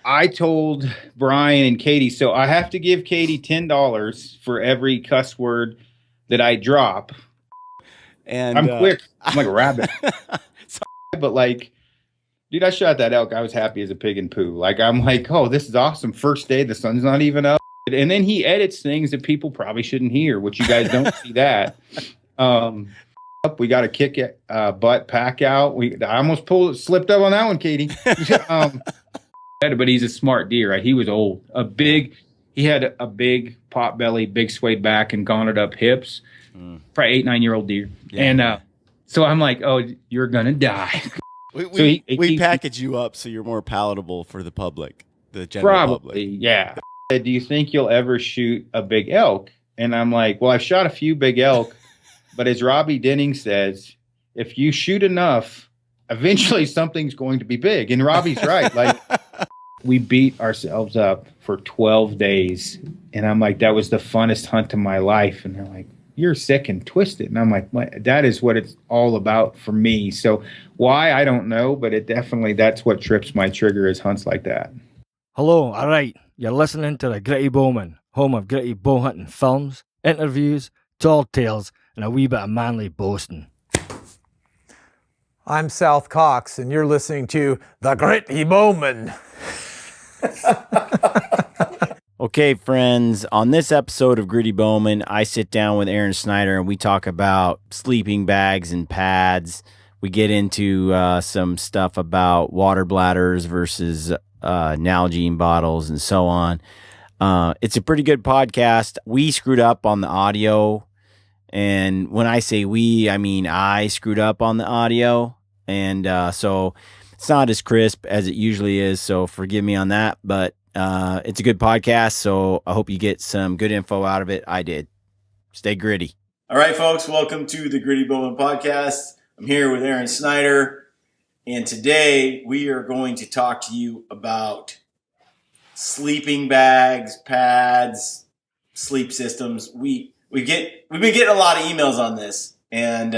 I told Brian and Katie, so I have to give Katie $10 for every cuss word that I drop. And I'm quick. I'm like a rabbit. But like, dude, I shot that elk. I was happy as a pig in poo. Like, I'm like, oh, this is awesome. First day, the sun's not even up. And then he edits things that people probably shouldn't hear, which you guys don't see that. We got a kick it butt pack out. I almost slipped up on that one, Katie. But he's a smart deer. Right? He was old, he had a big pot belly, big swayed back, and gaunted up hips. Probably 8-9-year-old deer. Yeah. And so I'm like, oh, you're gonna die. We package you up so you're more palatable for the public, the general public. Yeah. Do you think you'll ever shoot a big elk? And I'm like, well, I've shot a few big elk, but as Robbie Denning says, if you shoot enough, eventually something's going to be big. And Robbie's right. Like, we beat ourselves up for 12 days. And I'm like, that was the funnest hunt of my life. And they're like, you're sick and twisted. And I'm like, that is what it's all about for me. So why, I don't know, but that's what trips my trigger is hunts like that. Hello, all right. You're listening to the Gritty Bowmen, home of gritty bow hunting films, interviews, tall tales, and a wee bit of manly boasting. I'm South Cox, and you're listening to the Gritty Bowmen. Okay, friends, on this episode of Gritty Bowmen, I sit down with Aron Snyder and we talk about sleeping bags and pads. We get into some stuff about water bladders versus nalgene bottles and so on. It's a pretty good podcast. We screwed up on the audio. And when I say we, I mean I screwed up on the audio. And so it's not as crisp as it usually is. So forgive me on that. But it's a good podcast. So I hope you get some good info out of it. I did. Stay gritty. All right, folks. Welcome to the Gritty Bowmen podcast. I'm here with Aron Snyder. And today we are going to talk to you about sleeping bags, pads, sleep systems. We've been getting a lot of emails on this, and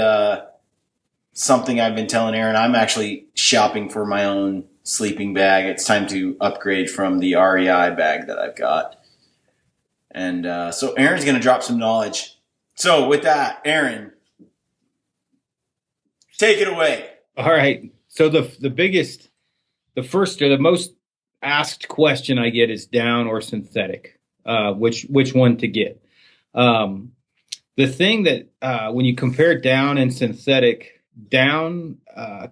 something I've been telling Aron, I'm actually shopping for my own sleeping bag. It's time to upgrade from the REI bag that I've got. And so Aron's going to drop some knowledge. So with that, Aron, take it away. All right. So the most asked question I get is down or synthetic, which one to get. The thing that when you compare down and synthetic, down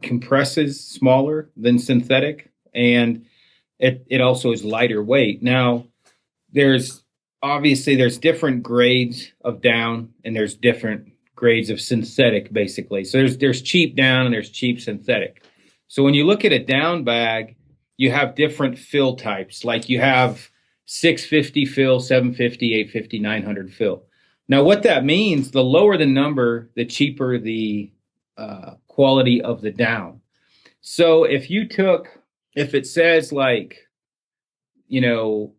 compresses smaller than synthetic, and it also is lighter weight. Now, there's different grades of down, and there's different grades of synthetic, basically. So there's cheap down and there's cheap synthetic. So when you look at a down bag, you have different fill types. Like you have 650 fill, 750, 850, 900 fill. Now, what that means, the lower the number, the cheaper the quality of the down. So if it says like, the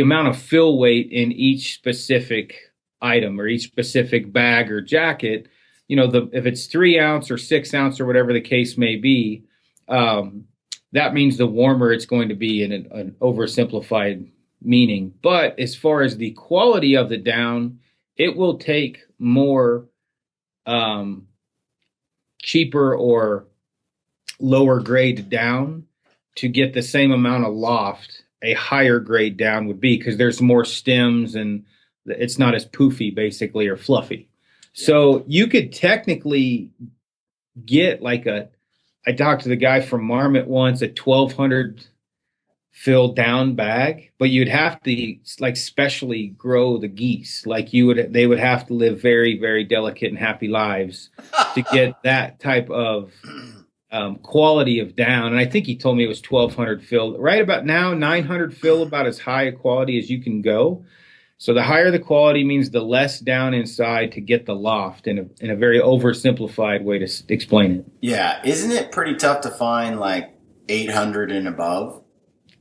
amount of fill weight in each specific item or each specific bag or jacket, if it's 3 ounce or 6 ounce or whatever the case may be, that means the warmer it's going to be in an oversimplified meaning. But as far as the quality of the down, it will take more cheaper or lower grade down to get the same amount of loft a higher grade down would be, because there's more stems and it's not as poofy basically or fluffy. So you could technically get like I talked to the guy from Marmot once, a 1,200 fill down bag, but you'd have to like specially grow the geese. Like they would have to live very, very delicate and happy lives to get that type of quality of down. And I think he told me it was 1,200 fill. Right about now, 900 fill, about as high a quality as you can go. So the higher the quality means the less down inside to get the loft, in a very oversimplified way to explain it. Yeah. Isn't it pretty tough to find like 800 and above?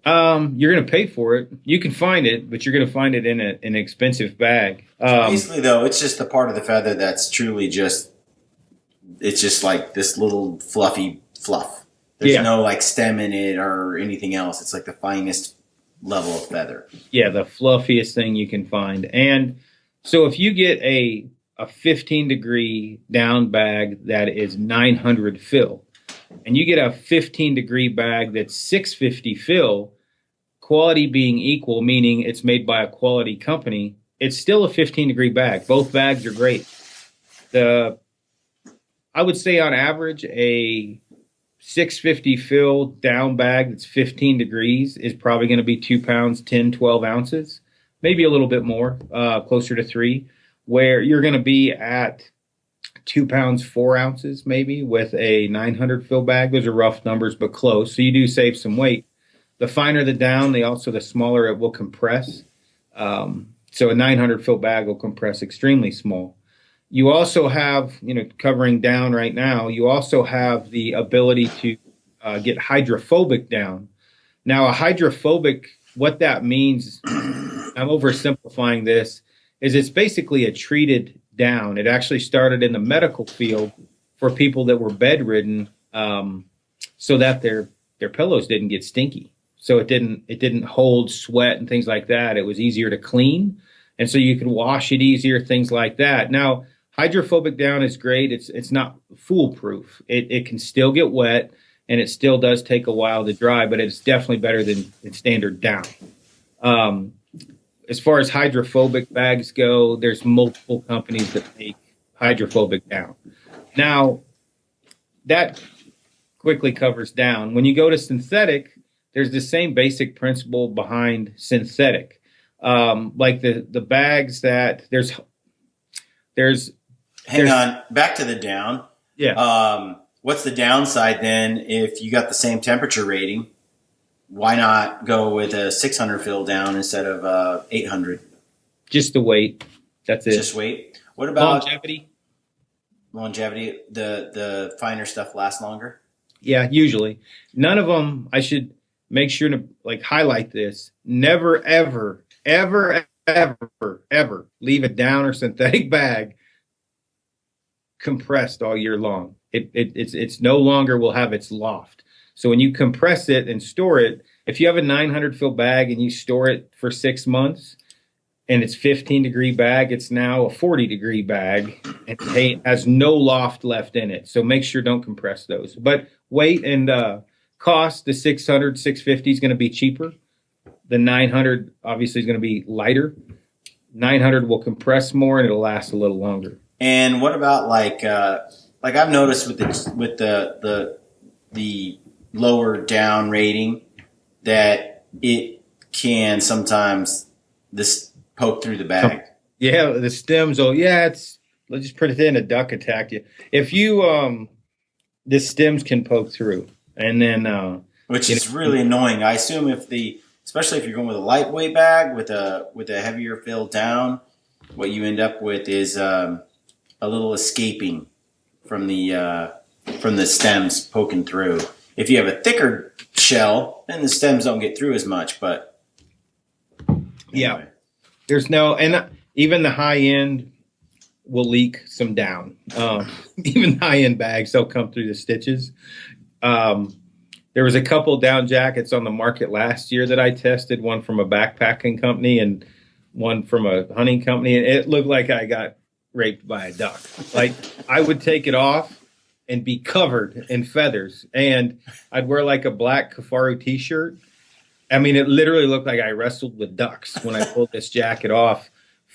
You're going to pay for it. You can find it, but you're going to find it in an expensive bag. Basically, though, it's just the part of the feather that's truly it's just like this little fluffy fluff. There's Yeah. no like stem in it or anything else. It's like the finest level of feather. Yeah, the fluffiest thing you can find. And so if you get a 15-degree down bag that is 900 fill, and you get a 15-degree bag that's 650 fill, quality being equal, meaning it's made by a quality company, it's still a 15-degree bag. Both bags are great. I would say on average, a 650 fill down bag that's 15 degrees is probably going to be 2 pounds, 10, 12 ounces, maybe a little bit more, closer to 3, where you're going to be at 2 pounds, 4 ounces, maybe with a 900 fill bag. Those are rough numbers, but close. So you do save some weight. The finer the down, the smaller it will compress. So a 900 fill bag will compress extremely small. You also have, covering down right now, you also have the ability to get hydrophobic down. Now, a hydrophobic, what that means, I'm oversimplifying this, is it's basically a treated down. It actually started in the medical field for people that were bedridden, so that their pillows didn't get stinky. So it didn't hold sweat and things like that. It was easier to clean, and so you could wash it easier, things like that. Now, hydrophobic down is great. It's not foolproof. It can still get wet, and it still does take a while to dry, but it's definitely better than standard down. As far as hydrophobic bags go, there's multiple companies that make hydrophobic down. Now, that quickly covers down. When you go to synthetic, there's the same basic principle behind synthetic. Like the bags that there's Hang on, back to the down. Yeah. What's the downside then if you got the same temperature rating? Why not go with a 600 fill down instead of 800? Just the weight. That's it. Just weight. What about longevity? Longevity, the finer stuff lasts longer? Yeah, usually. None of them, I should make sure to highlight this. Never, ever, ever, ever, ever leave a down or synthetic bag compressed all year long. It's no longer will have its loft. So when you compress it and store it, if you have a 900 fill bag and you store it for 6 months and it's 15-degree bag, it's now a 40-degree bag and it has no loft left in it. So make sure don't compress those. But weight and cost, the 600, 650 is going to be cheaper. The 900 obviously is going to be lighter. 900 will compress more and it'll last a little longer. And what about like I've noticed with the lower down rating that it can sometimes poke through the bag. Yeah, the stems. Oh, yeah. Let's just pretend a duck attacked you. If you the stems can poke through, and then which is really annoying. I assume especially if you're going with a lightweight bag with a heavier fill down, what you end up with is a little escaping from the stems poking through. If you have a thicker shell, then the stems don't get through as much. But anyway. Yeah, there's no, and even the high end will leak some down. Even high end bags, they'll come through the stitches. There was a couple down jackets on the market last year that I tested, one from a backpacking company and one from a hunting company, and it looked like I got raped by a duck. Like I would take it off and be covered in feathers, and I'd wear like a black Kafaru t-shirt. I mean, it literally looked like I wrestled with ducks when I pulled this jacket off.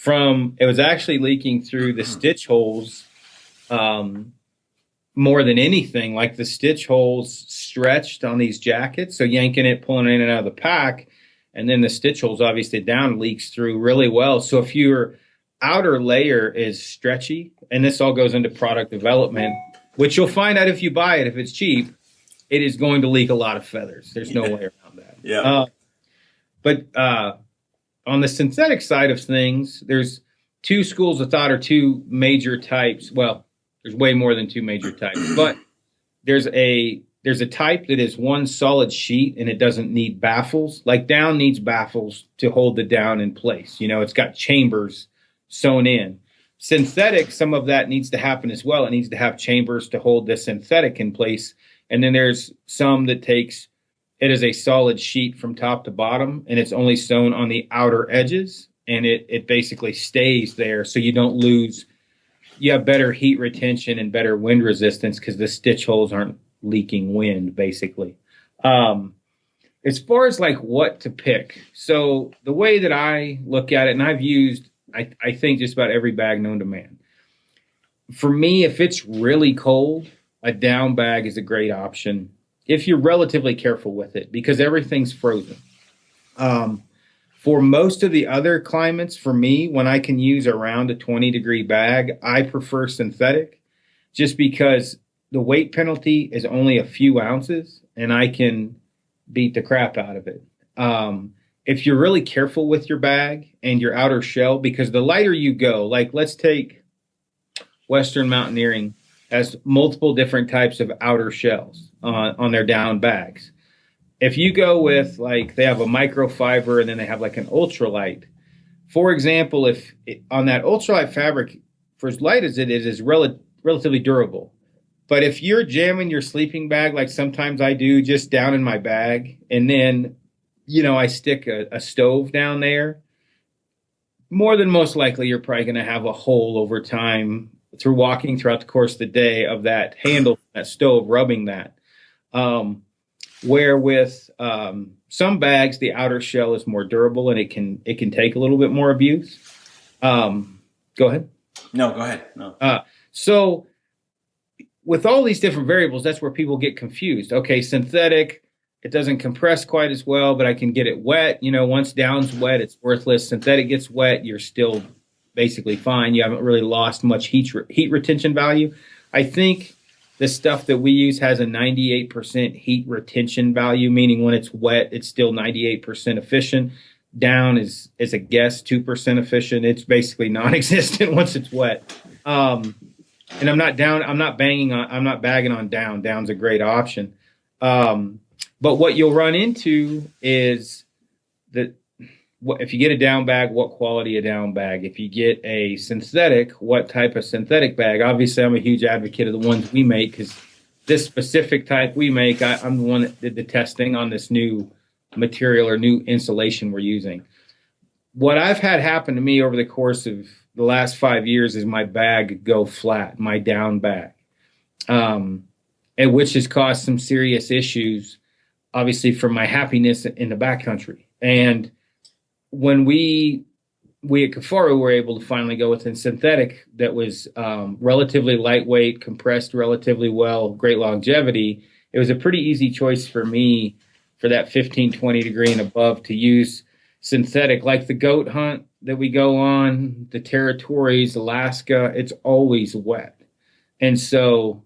It was actually leaking through the stitch holes more than anything. Like the stitch holes stretched on these jackets, so yanking it, pulling it in and out of the pack, and then the stitch holes obviously down leaks through really well. So if your outer layer is stretchy, and this all goes into product development, which you'll find out if you buy it, if it's cheap, it is going to leak a lot of feathers. There's no way around that. Yeah. But on the synthetic side of things, there's two schools of thought or two major types. Well, there's way more than two major types, but there's a type that is one solid sheet and it doesn't need baffles. Like down needs baffles to hold the down in place. It's got chambers sewn in. Synthetic, some of that needs to happen as well. It needs to have chambers to hold the synthetic in place. And then there's some that takes it as a solid sheet from top to bottom, and it's only sewn on the outer edges, and it basically stays there so you don't lose. You have better heat retention and better wind resistance because the stitch holes aren't leaking wind, basically. As far as like what to pick, so the way that I look at it, and I've used, I think, just about every bag known to man. For me, if it's really cold, a down bag is a great option if you're relatively careful with it, because everything's frozen. For most of the other climates, for me, when I can use around a 20-degree bag, I prefer synthetic, just because the weight penalty is only a few ounces, and I can beat the crap out of it. If you're really careful with your bag and your outer shell, because the lighter you go, like let's take Western Mountaineering, has multiple different types of outer shells on their down bags. If you go with, like, they have a microfiber and then they have like an ultralight. For example, on that ultralight fabric, for as light as it is relatively durable. But if you're jamming your sleeping bag, like sometimes I do, just down in my bag, and then, I stick a stove down there, more than most likely you're probably going to have a hole over time through walking throughout the course of the day of that handle, that stove rubbing that. Where with some bags, the outer shell is more durable and it can take a little bit more abuse. Go ahead. No, go ahead. No. So with all these different variables, that's where people get confused. Okay, synthetic, it doesn't compress quite as well, but I can get it wet. Once down's wet, it's worthless. Synthetic gets wet, you're still basically fine. You haven't really lost much heat retention value. I think the stuff that we use has a 98% heat retention value, meaning when it's wet, it's still 98% efficient. Down is a guess, 2% efficient. It's basically non-existent once it's wet. And I'm not bagging on down. Down's a great option. But what you'll run into is that if you get a down bag, what quality of down bag? If you get a synthetic, what type of synthetic bag? Obviously, I'm a huge advocate of the ones we make, because this specific type we make, I'm the one that did the testing on this new material or new insulation we're using. What I've had happen to me over the course of the last 5 years is my bag go flat, my down bag, and which has caused some serious issues, obviously, for my happiness in the backcountry. And when we at Kafaru were able to finally go with a synthetic that was relatively lightweight, compressed relatively well, great longevity, it was a pretty easy choice for me for that 15, 20 degree and above to use synthetic. Like the goat hunt that we go on, the territories, Alaska, it's always wet. And so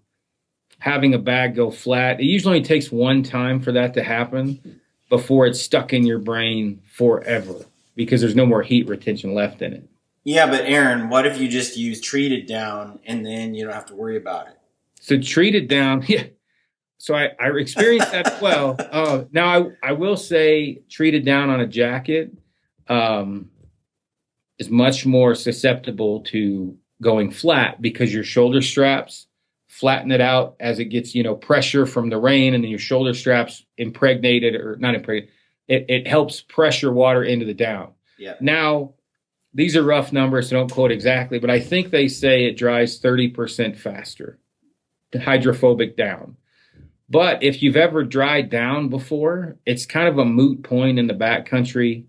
having a bag go flat, it usually only takes one time for that to happen before it's stuck in your brain forever, because there's no more heat retention left in it. Yeah, but Aaron, what if you just use treated down and then you don't have to worry about it? So treated down, yeah. So I experienced that as well. Now I will say treated down on a jacket is much more susceptible to going flat, because your shoulder straps flatten it out as it gets, pressure from the rain, and then your shoulder straps impregnated, or not impregnated. It helps pressure water into the down. Yeah. Now, these are rough numbers, so don't quote exactly, but I think they say it dries 30% faster, the hydrophobic down. But if you've ever dried down before, it's kind of a moot point in the backcountry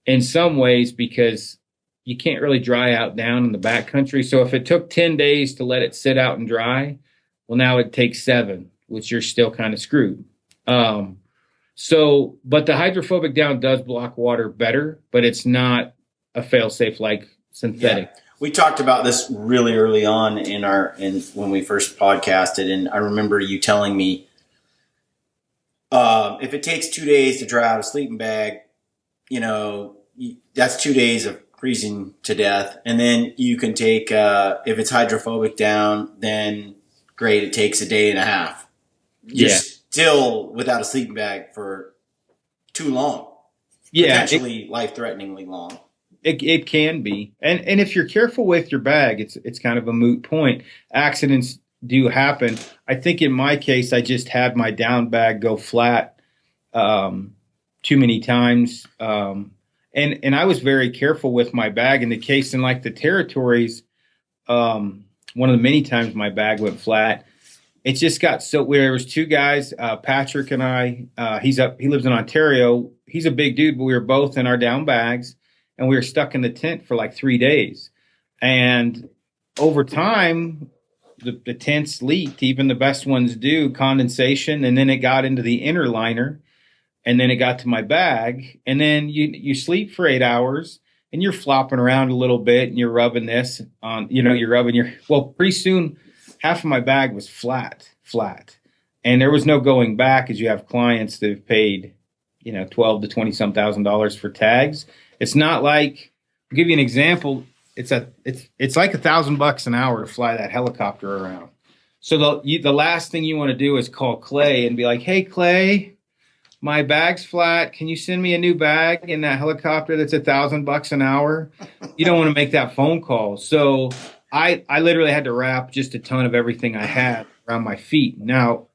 in some ways, because you can't really dry out down in the backcountry. So if it took 10 days to let it sit out and dry, well, now it takes 7, which you're still kind of screwed. But the hydrophobic down does block water better, but it's not a fail-safe like synthetic. Yeah. We talked about this really early on when we first podcasted, and I remember you telling me if it takes 2 days to dry out a sleeping bag, that's 2 days of freezing to death. And then you can take, if it's hydrophobic down, then great, it takes a day and a half. You're still without a sleeping bag for too long. Yeah. Potentially life-threateningly long. It can be, and if you're careful with your bag, it's kind of a moot point. Accidents do happen. I think in my case, I just had my down bag go flat too many times, and I was very careful with my bag. In the case in like the territories, one of the many times my bag went flat. It just got so weird. There was two guys, Patrick and I. He lives in Ontario. He's a big dude, but we were both in our down bags, and we were stuck in the tent for like 3 days. And over time, the tents leaked. Even the best ones do, condensation, and then it got into the inner liner, and then it got to my bag. And then you sleep for 8 hours, and you're flopping around a little bit, and you're rubbing this on. You're rubbing pretty soon. Half of my bag was flat. And there was no going back, as you have clients that have paid, $12 to $20 thousand for tags. It's not like, I'll give you an example. It's like $1,000 an hour to fly that helicopter around. So the last thing you want to do is call Clay and be like, hey, Clay, my bag's flat. Can you send me a new bag in that helicopter that's $1,000 an hour? You don't want to make that phone call. So I literally had to wrap just a ton of everything I had around my feet. Now,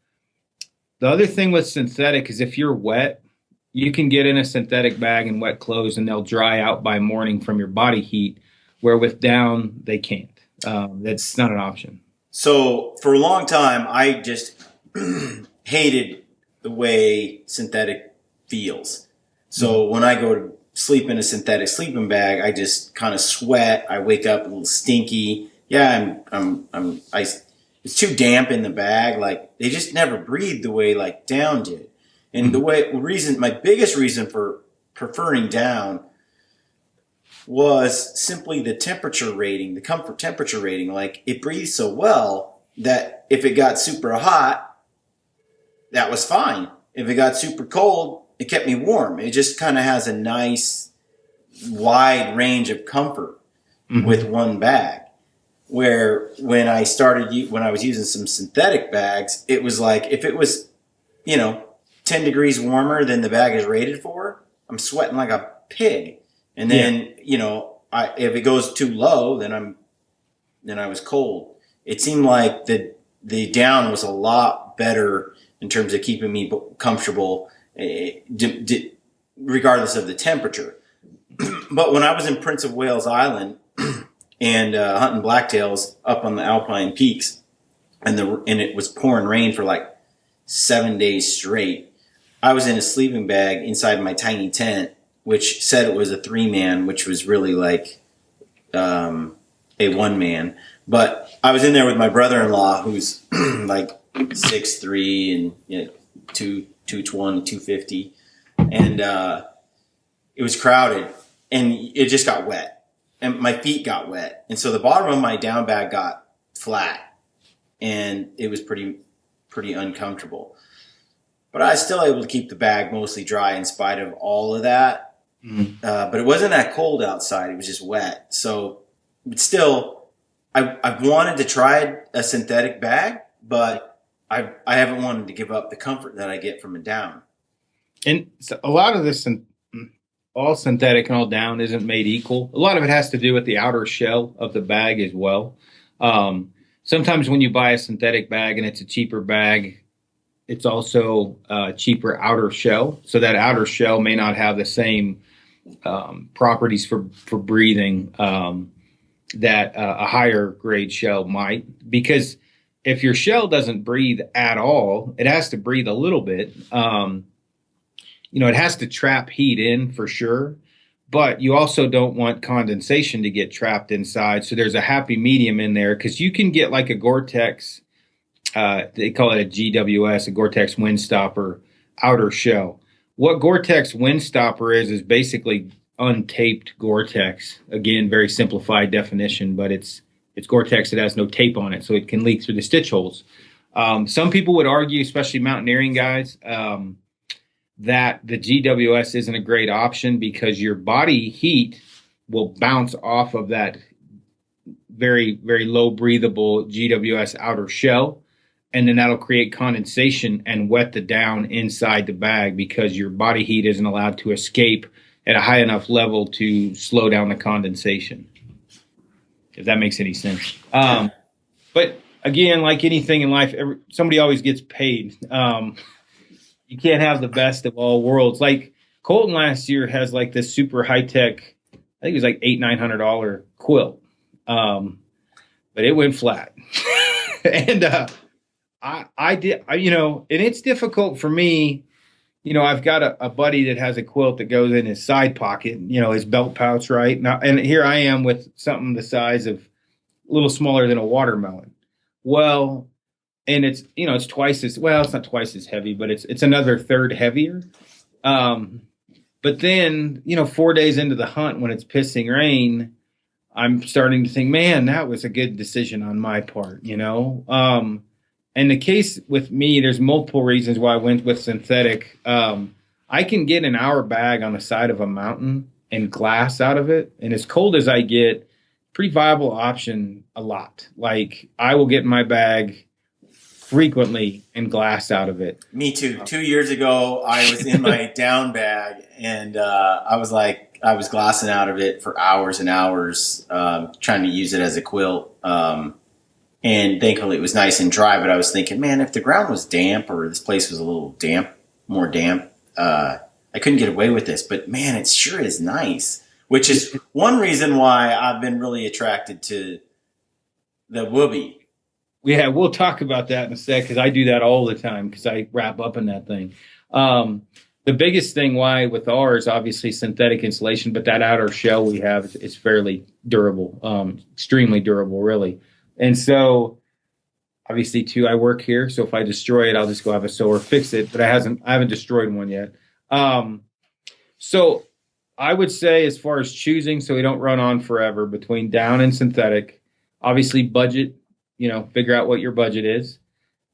the other thing with synthetic is if you're wet, you can get in a synthetic bag in wet clothes and they'll dry out by morning from your body heat, where with down, they can't. That's not an option. So for a long time, I just hated the way synthetic feels. So when I go to sleep in a synthetic sleeping bag, I just kind of sweat. I wake up a little stinky. Yeah, it's too damp in the bag. Like they just never breathe the way like down did. And my biggest reason for preferring down was simply the temperature rating, the comfort temperature rating. Like it breathes so well that if it got super hot, that was fine. If it got super cold, it kept me warm. It just kind of has a nice wide range of comfort with one bag. Where when I was using some synthetic bags, it was like if it was, 10 degrees warmer than the bag is rated for, I'm sweating like a pig. And then, if it goes too low, then I was cold. It seemed like the down was a lot better in terms of keeping me comfortable, regardless of the temperature. But when I was in Prince of Wales Island and hunting blacktails up on the Alpine peaks, and it was pouring rain for like 7 days straight, I was in a sleeping bag inside my tiny tent, which said it was a 3-man, which was really like a 1-man. But I was in there with my brother-in-law, who's like 6'3" and 220, 250, and it was crowded, and it just got wet, and my feet got wet, and so the bottom of my down bag got flat, and it was pretty uncomfortable. But I was still able to keep the bag mostly dry in spite of all of that. But it wasn't that cold outside; it was just wet. So, but still, I've wanted to try a synthetic bag, but I haven't wanted to give up the comfort that I get from a down. And so a lot of this, all synthetic and all down, isn't made equal. A lot of it has to do with the outer shell of the bag as well. Sometimes when you buy a synthetic bag and it's a cheaper bag, it's also a cheaper outer shell. So that outer shell may not have the same properties for breathing that a higher grade shell might. Because if your shell doesn't breathe at all, it has to breathe a little bit. It has to trap heat in for sure, but you also don't want condensation to get trapped inside. So there's a happy medium in there, because you can get like a Gore-Tex, they call it a GWS, a Gore-Tex Windstopper outer shell. What Gore-Tex Windstopper is basically untaped Gore-Tex. Again, very simplified definition, but it's Gore-Tex that has no tape on it, so it can leak through the stitch holes. Some people would argue, especially mountaineering guys, that the GWS isn't a great option because your body heat will bounce off of that very, very low breathable GWS outer shell, and then that'll create condensation and wet the down inside the bag because your body heat isn't allowed to escape at a high enough level to slow down the condensation, if that makes any sense. But again, like anything in life, somebody always gets paid. You can't have the best of all worlds. Like Colton last year has like this super high tech, I think it was like $800-900 quilt. But it went flat. And I did, and it's difficult for me. I've got a buddy that has a quilt that goes in his side pocket, his belt pouch, right? Now, and here I am with something the size of a little smaller than a watermelon. Well, and it's twice as well. It's not twice as heavy, but it's another third heavier. But then 4 days into the hunt, when it's pissing rain, I'm starting to think, man, that was a good decision on my part. And the case with me, there's multiple reasons why I went with synthetic. I can get an hour bag on the side of a mountain and glass out of it, and as cold as I get, pretty viable option a lot. Like I will get in my bag frequently and glass out of it. Me too. 2 years ago, I was in my down bag, and I was glassing out of it for hours and hours, trying to use it as a quilt. And thankfully it was nice and dry, but I was thinking, man, if the ground was damp or this place was a little more damp, I couldn't get away with this. But man, it sure is nice, which is one reason why I've been really attracted to the wubby. Yeah, we'll talk about that in a sec, because I do that all the time because I wrap up in that thing. The biggest thing why with ours, obviously synthetic insulation, but that outer shell we have is fairly durable, extremely durable, really. And so obviously too, I work here. So if I destroy it, I'll just go have a sewer fix it, but I haven't destroyed one yet. So I would say, as far as choosing, so we don't run on forever, between down and synthetic, obviously budget, figure out what your budget is.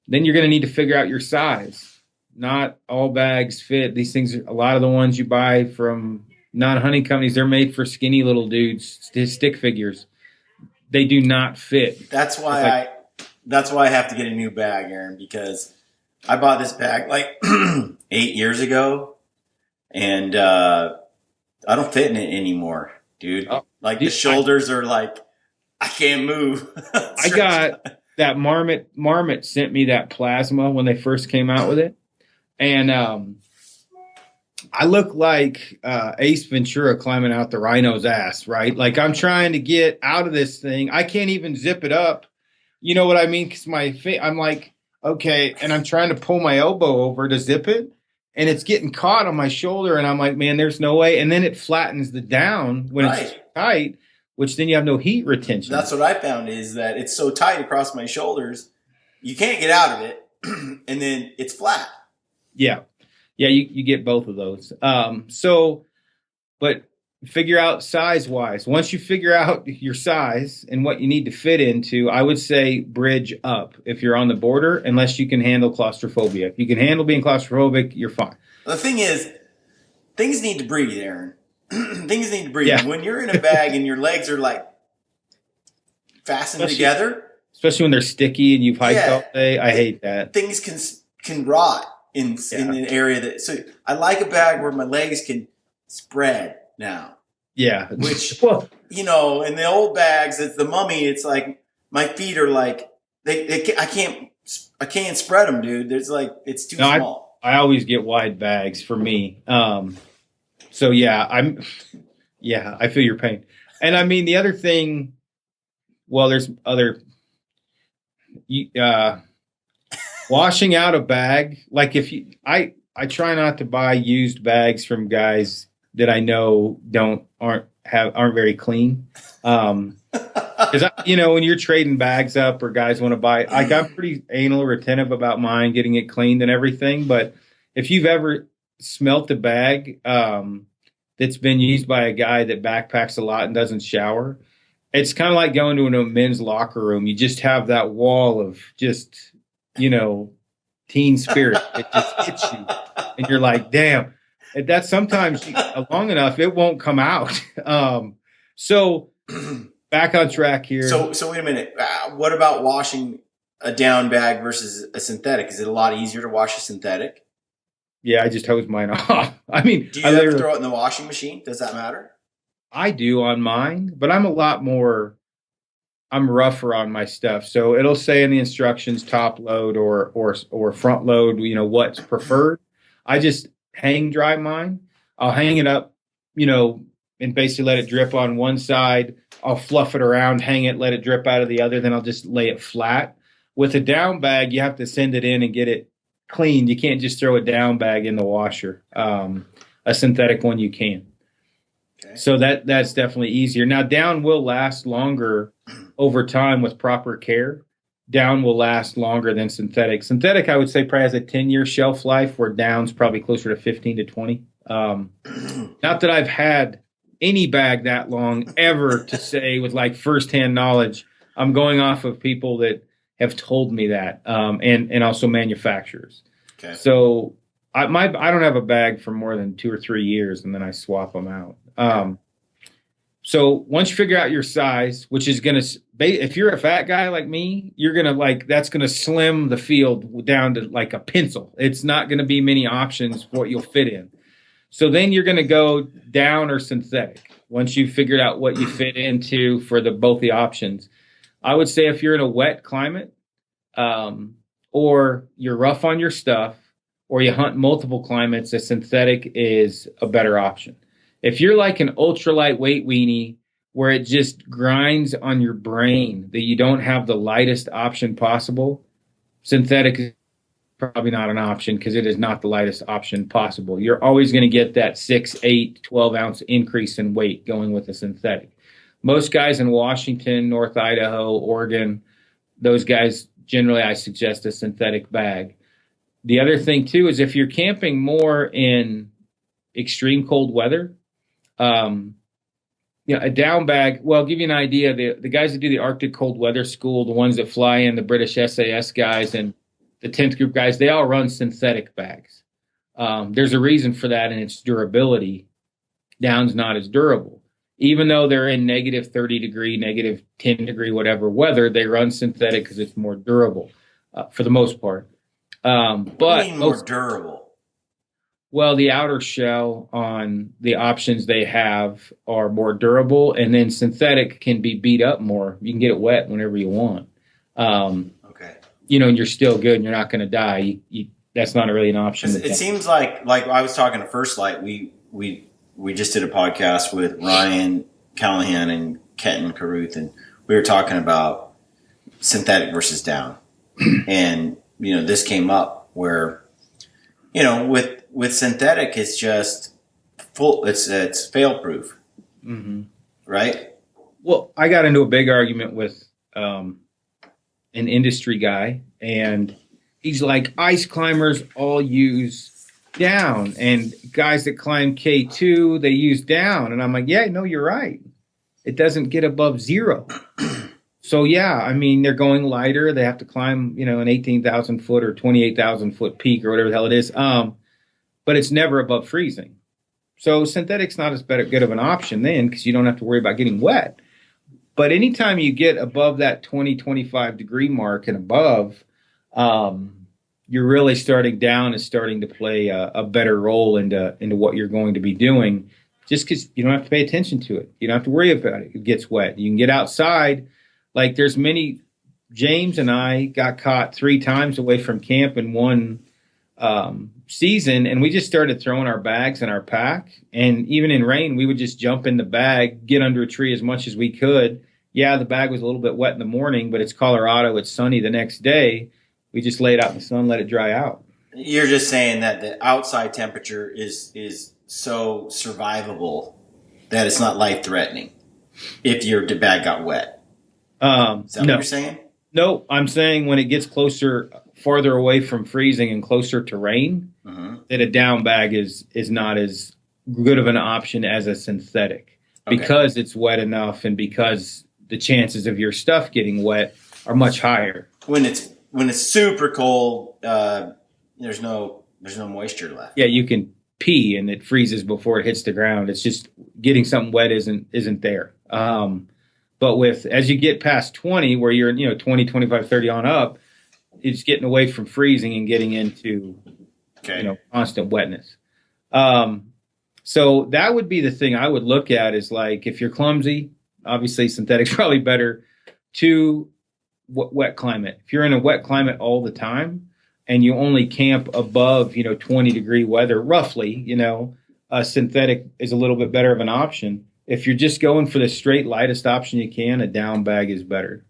Then you're going to need to figure out your size. Not all bags fit. These things, a lot of the ones you buy from non-hunting companies, they're made for skinny little dudes, stick figures. They do not fit. That's why I have to get a new bag, Aaron, because I bought this bag like 8 years ago, and I don't fit in it anymore, dude. The shoulders are like, I can't move. I got that Marmot sent me that plasma when they first came out with it, and I look like Ace Ventura climbing out the rhino's ass, right? Like I'm trying to get out of this thing. I can't even zip it up. You know what I mean? Because I'm like, okay, and I'm trying to pull my elbow over to zip it, and it's getting caught on my shoulder, and I'm like, man, there's no way. And then it flattens the down when it's tight, which then you have no heat retention. That's what I found, is that it's so tight across my shoulders, you can't get out of it, and then it's flat. Yeah. Yeah, you get both of those. But figure out size-wise. Once you figure out your size and what you need to fit into, I would say bridge up if you're on the border, unless you can handle claustrophobia. If you can handle being claustrophobic, you're fine. The thing is, things need to breathe, Aaron. Things need to breathe. Yeah. When you're in a bag and your legs are like fastened together. Especially when they're sticky and you've hiked all day. I hate that. Things can rot in an area that. So I like a bag where my legs can spread now. Yeah. Which, in the old bags, it's the mummy. It's like my feet are like I can't spread them, dude. There's like it's too small. I always get wide bags for me. So yeah, I feel your pain. And I mean, the other thing, well, there's other, washing out a bag. Like I try not to buy used bags from guys that I know aren't very clean. Cause when you're trading bags up or guys want to buy, I'm pretty anal retentive about mine, getting it cleaned and everything. But if you've ever smelt a bag that's been used by a guy that backpacks a lot and doesn't shower, it's kind of like going to a men's locker room. You just have that wall of just, teen spirit. It just hits you. And you're like, damn. And that's sometimes long enough, it won't come out. So back on track here. So wait a minute. What about washing a down bag versus a synthetic? Is it a lot easier to wash a synthetic? Yeah, I just hose mine off. I mean, Do you ever throw it in the washing machine? Does that matter? I do on mine, but I'm rougher on my stuff. So it'll say in the instructions top load or front load, what's preferred. I just hang dry mine. I'll hang it up, and basically let it drip on one side. I'll fluff it around, hang it, let it drip out of the other. Then I'll just lay it flat. With a down bag, you have to send it in and get it cleaned. You can't just throw a down bag in the washer. A synthetic one you can. Okay. So that's definitely easier. Now, down will last longer over time with proper care. Down will last longer than synthetic. Synthetic, I would say, probably has a 10-year shelf life, where down's probably closer to 15 to 20. Not that I've had any bag that long ever to say with like firsthand knowledge. I'm going off of people that have told me that, and also manufacturers. Okay. So I don't have a bag for more than 2 or 3 years, and then I swap them out. So once you figure out your size, which is going to, if you're a fat guy like me, you're going to that's going to slim the field down to like a pencil. It's not going to be many options for what you'll fit in. So then you're going to go down or synthetic. Once you've figured out what you fit into for both the options, I would say if you're in a wet climate, or you're rough on your stuff, or you hunt multiple climates, a synthetic is a better option. If you're like an ultra lightweight weenie where it just grinds on your brain that you don't have the lightest option possible, synthetic is probably not an option, because it is not the lightest option possible. You're always going to get that 6, 8, 12 ounce increase in weight going with a synthetic. Most guys in Washington, North Idaho, Oregon, those guys, generally I suggest a synthetic bag. The other thing too is if you're camping more in extreme cold weather, a down bag, well, I'll give you an idea. The guys that do the Arctic cold weather school, the ones that fly in, the British SAS guys and the 10th group guys, they all run synthetic bags. There's a reason for that, and it's durability. Down's not as durable. Even though they're in negative 30 degree, negative 10 degree, whatever weather, they run synthetic because it's more durable for the most part. What do you mean more durable? Well, the outer shell on the options they have are more durable, and then synthetic can be beat up more. You can get it wet whenever you want. Okay. And you're still good and you're not going to die. That's not really an option. It seems like I was talking to First Light. We just did a podcast with Ryan Callahan and Kenton Caruth, and we were talking about synthetic versus down. And, this came up where, with synthetic, it's just full. It's fail proof, right? Well, I got into a big argument with an industry guy, and he's like, ice climbers all use down, and guys that climb K2, they use down. And I'm like, yeah, no, you're right. It doesn't get above 0. So yeah, I mean, they're going lighter. They have to climb, an 18,000 foot or 28,000 foot peak or whatever the hell it is. But it's never above freezing. So synthetic's not as good of an option then, because you don't have to worry about getting wet. But anytime you get above that 20, 25 degree mark and above, you're really starting to play a better role into what you're going to be doing, just because you don't have to pay attention to it. You don't have to worry about it. It gets wet. You can get outside. Like James and I got caught 3 times away from camp in one season, and we just started throwing our bags in our pack. And even in rain, we would just jump in the bag, get under a tree as much as we could. Yeah, the bag was a little bit wet in the morning, but it's Colorado. It's sunny the next day. We just lay it out in the sun, let it dry out. You're just saying that the outside temperature is so survivable that it's not life-threatening if your bag got wet. Is that what you're saying? No, I'm saying when it gets farther away from freezing and closer to rain, that a down bag is not as good of an option as a synthetic, because it's wet enough and because the chances of your stuff getting wet are much higher. When it's super cold, there's no moisture left. Yeah, you can pee and it freezes before it hits the ground. It's just getting something wet isn't there. But as you get past 20, where you're 20, 25, 30 on up, it's getting away from freezing and getting into Okay. Constant wetness. So that would be the thing I would look at is like, if you're clumsy, obviously synthetic's probably better. To wet climate. If you're in a wet climate all the time and you only camp above, 20-degree weather, roughly, synthetic is a little bit better of an option. If you're just going for the straight lightest option you can, a down bag is better.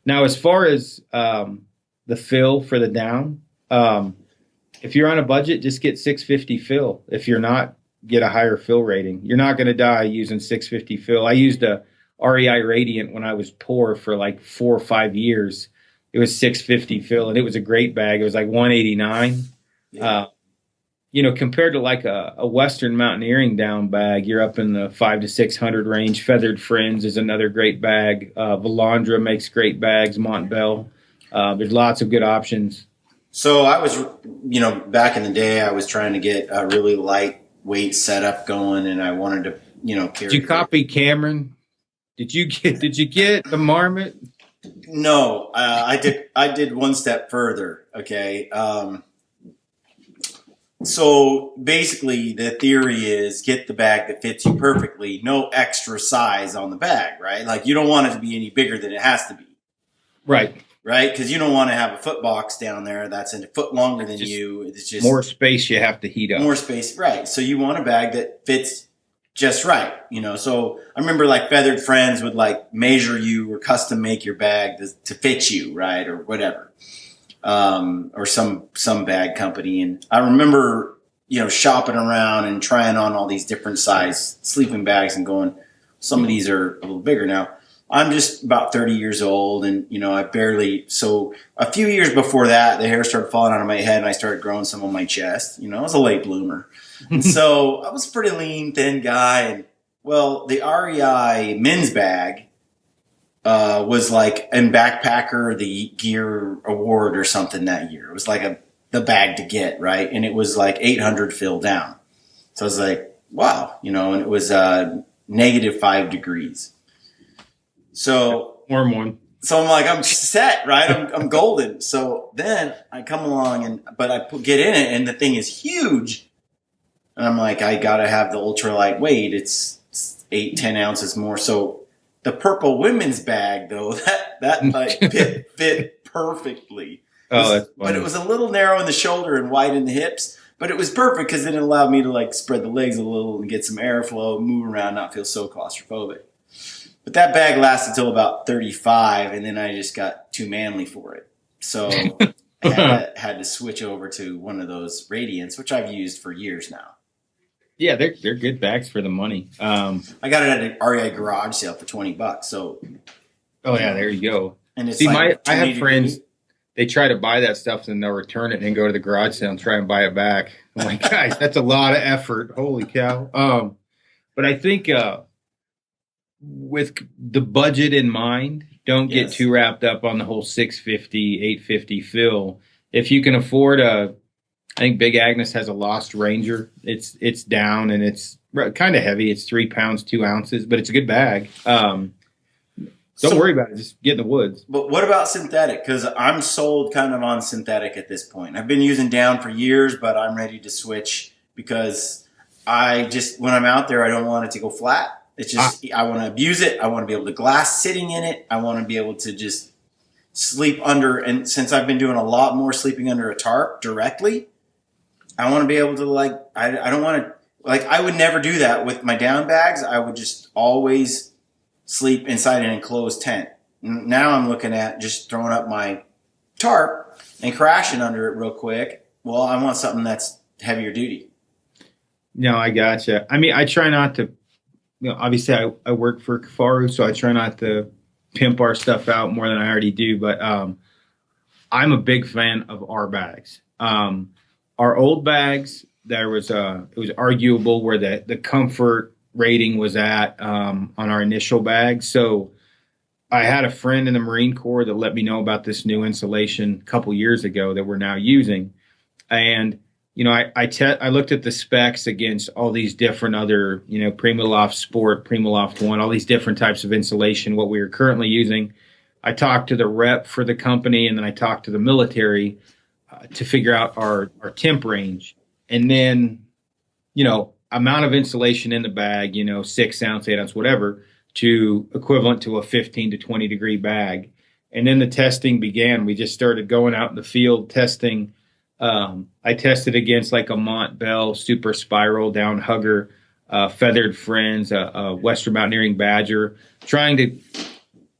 Now, as far as the fill for the down, if you're on a budget, just get 650 fill. If you're not, get a higher fill rating. You're not going to die using 650 fill. I used a REI Radiant when I was poor for like 4 or 5 years. It was 650 fill, and it was a great bag. It was like 189. Yeah. Compared to like a Western mountaineering down bag, you're up in the 500 to 600 range. Feathered Friends is another great bag. Valandra makes great bags. Montbell. There's lots of good options. So I was, back in the day, I was trying to get a really lightweight setup going, and I wanted to, carry. Did you copy Cameron? Did you get the Marmot? No, I did one step further. Okay. So basically the theory is get the bag that fits you perfectly, no extra size on the bag, right? Like you don't want it to be any bigger than it has to be. Right. Right? Because you don't want to have a foot box down there that's a foot longer than you. It's just more space you have to heat up. More space, right. So you want a bag that fits just right, So I remember like Feathered Friends would like measure you or custom make your bag to fit you, right? Or whatever. Or some bag company. And I remember, shopping around and trying on all these different size sleeping bags and going, some of these are a little bigger now. I'm just about 30 years old and, so a few years before that, the hair started falling out of my head and I started growing some on my chest. I was a late bloomer. And so I was a pretty lean, thin guy. And well, the REI men's bag, was like in Backpacker, the Gear Award or something that year. It was like the bag to get, right? And it was like 800 fill down. So I was like, wow, and it was, -5 degrees. So warm one. So I'm like, I'm set, right? I'm golden. So then I come along but I get in it and the thing is huge. And I'm like, I gotta have the ultra lightweight. It's 8-10 ounces more. So the purple women's bag though, that like fit perfectly. Oh, that's funny. But it was a little narrow in the shoulder and wide in the hips. But it was perfect because then it allowed me to like spread the legs a little and get some airflow, move around, not feel so claustrophobic. But that bag lasted till about 35, and then I just got too manly for it. So I had to switch over to one of those Radiants, which I've used for years now. Yeah, they're good bags for the money. I got it at an REI garage sale for $20. So, oh yeah, there you go. And it's I have friends. They try to buy that stuff and they'll return it and go to the garage sale and try and buy it back. I'm like, guys, that's a lot of effort. Holy cow. But I think with the budget in mind, don't get too wrapped up on the whole 650, 850 fill. If you can afford I think Big Agnes has a Lost Ranger. It's down and it's kind of heavy. It's 3 pounds, 2 ounces, but it's a good bag. Don't worry about it. Just get in the woods. But what about synthetic? Because I'm sold kind of on synthetic at this point. I've been using down for years, but I'm ready to switch because when I'm out there, I don't want it to go flat. It's just, I want to abuse it. I want to be able to glass sitting in it. I want to be able to just sleep under. And since I've been doing a lot more sleeping under a tarp directly, I want to be able to I don't want to, I would never do that with my down bags. I would just always sleep inside an enclosed tent. Now I'm looking at just throwing up my tarp and crashing under it real quick. Well, I want something that's heavier duty. No, I gotcha. I mean, I try not to, obviously I work for Kafaru, so I try not to pimp our stuff out more than I already do. But I'm a big fan of our bags. Our old bags, it was arguable where the comfort rating was at on our initial bag. So I had a friend in the Marine Corps that let me know about this new insulation a couple years ago that we're now using. And, I looked at the specs against all these different other, Primaloft Sport, Primaloft One, all these different types of insulation, what we are currently using. I talked to the rep for the company and then I talked to the military. to figure out our temp range. And then, amount of insulation in the bag, 6 ounce, 8 ounce, whatever, to equivalent to a 15 to 20 degree bag. And then the testing began. We just started going out in the field testing. I tested against like a Montbell Super Spiral Down Hugger, Feathered Friends, a Western Mountaineering Badger, trying to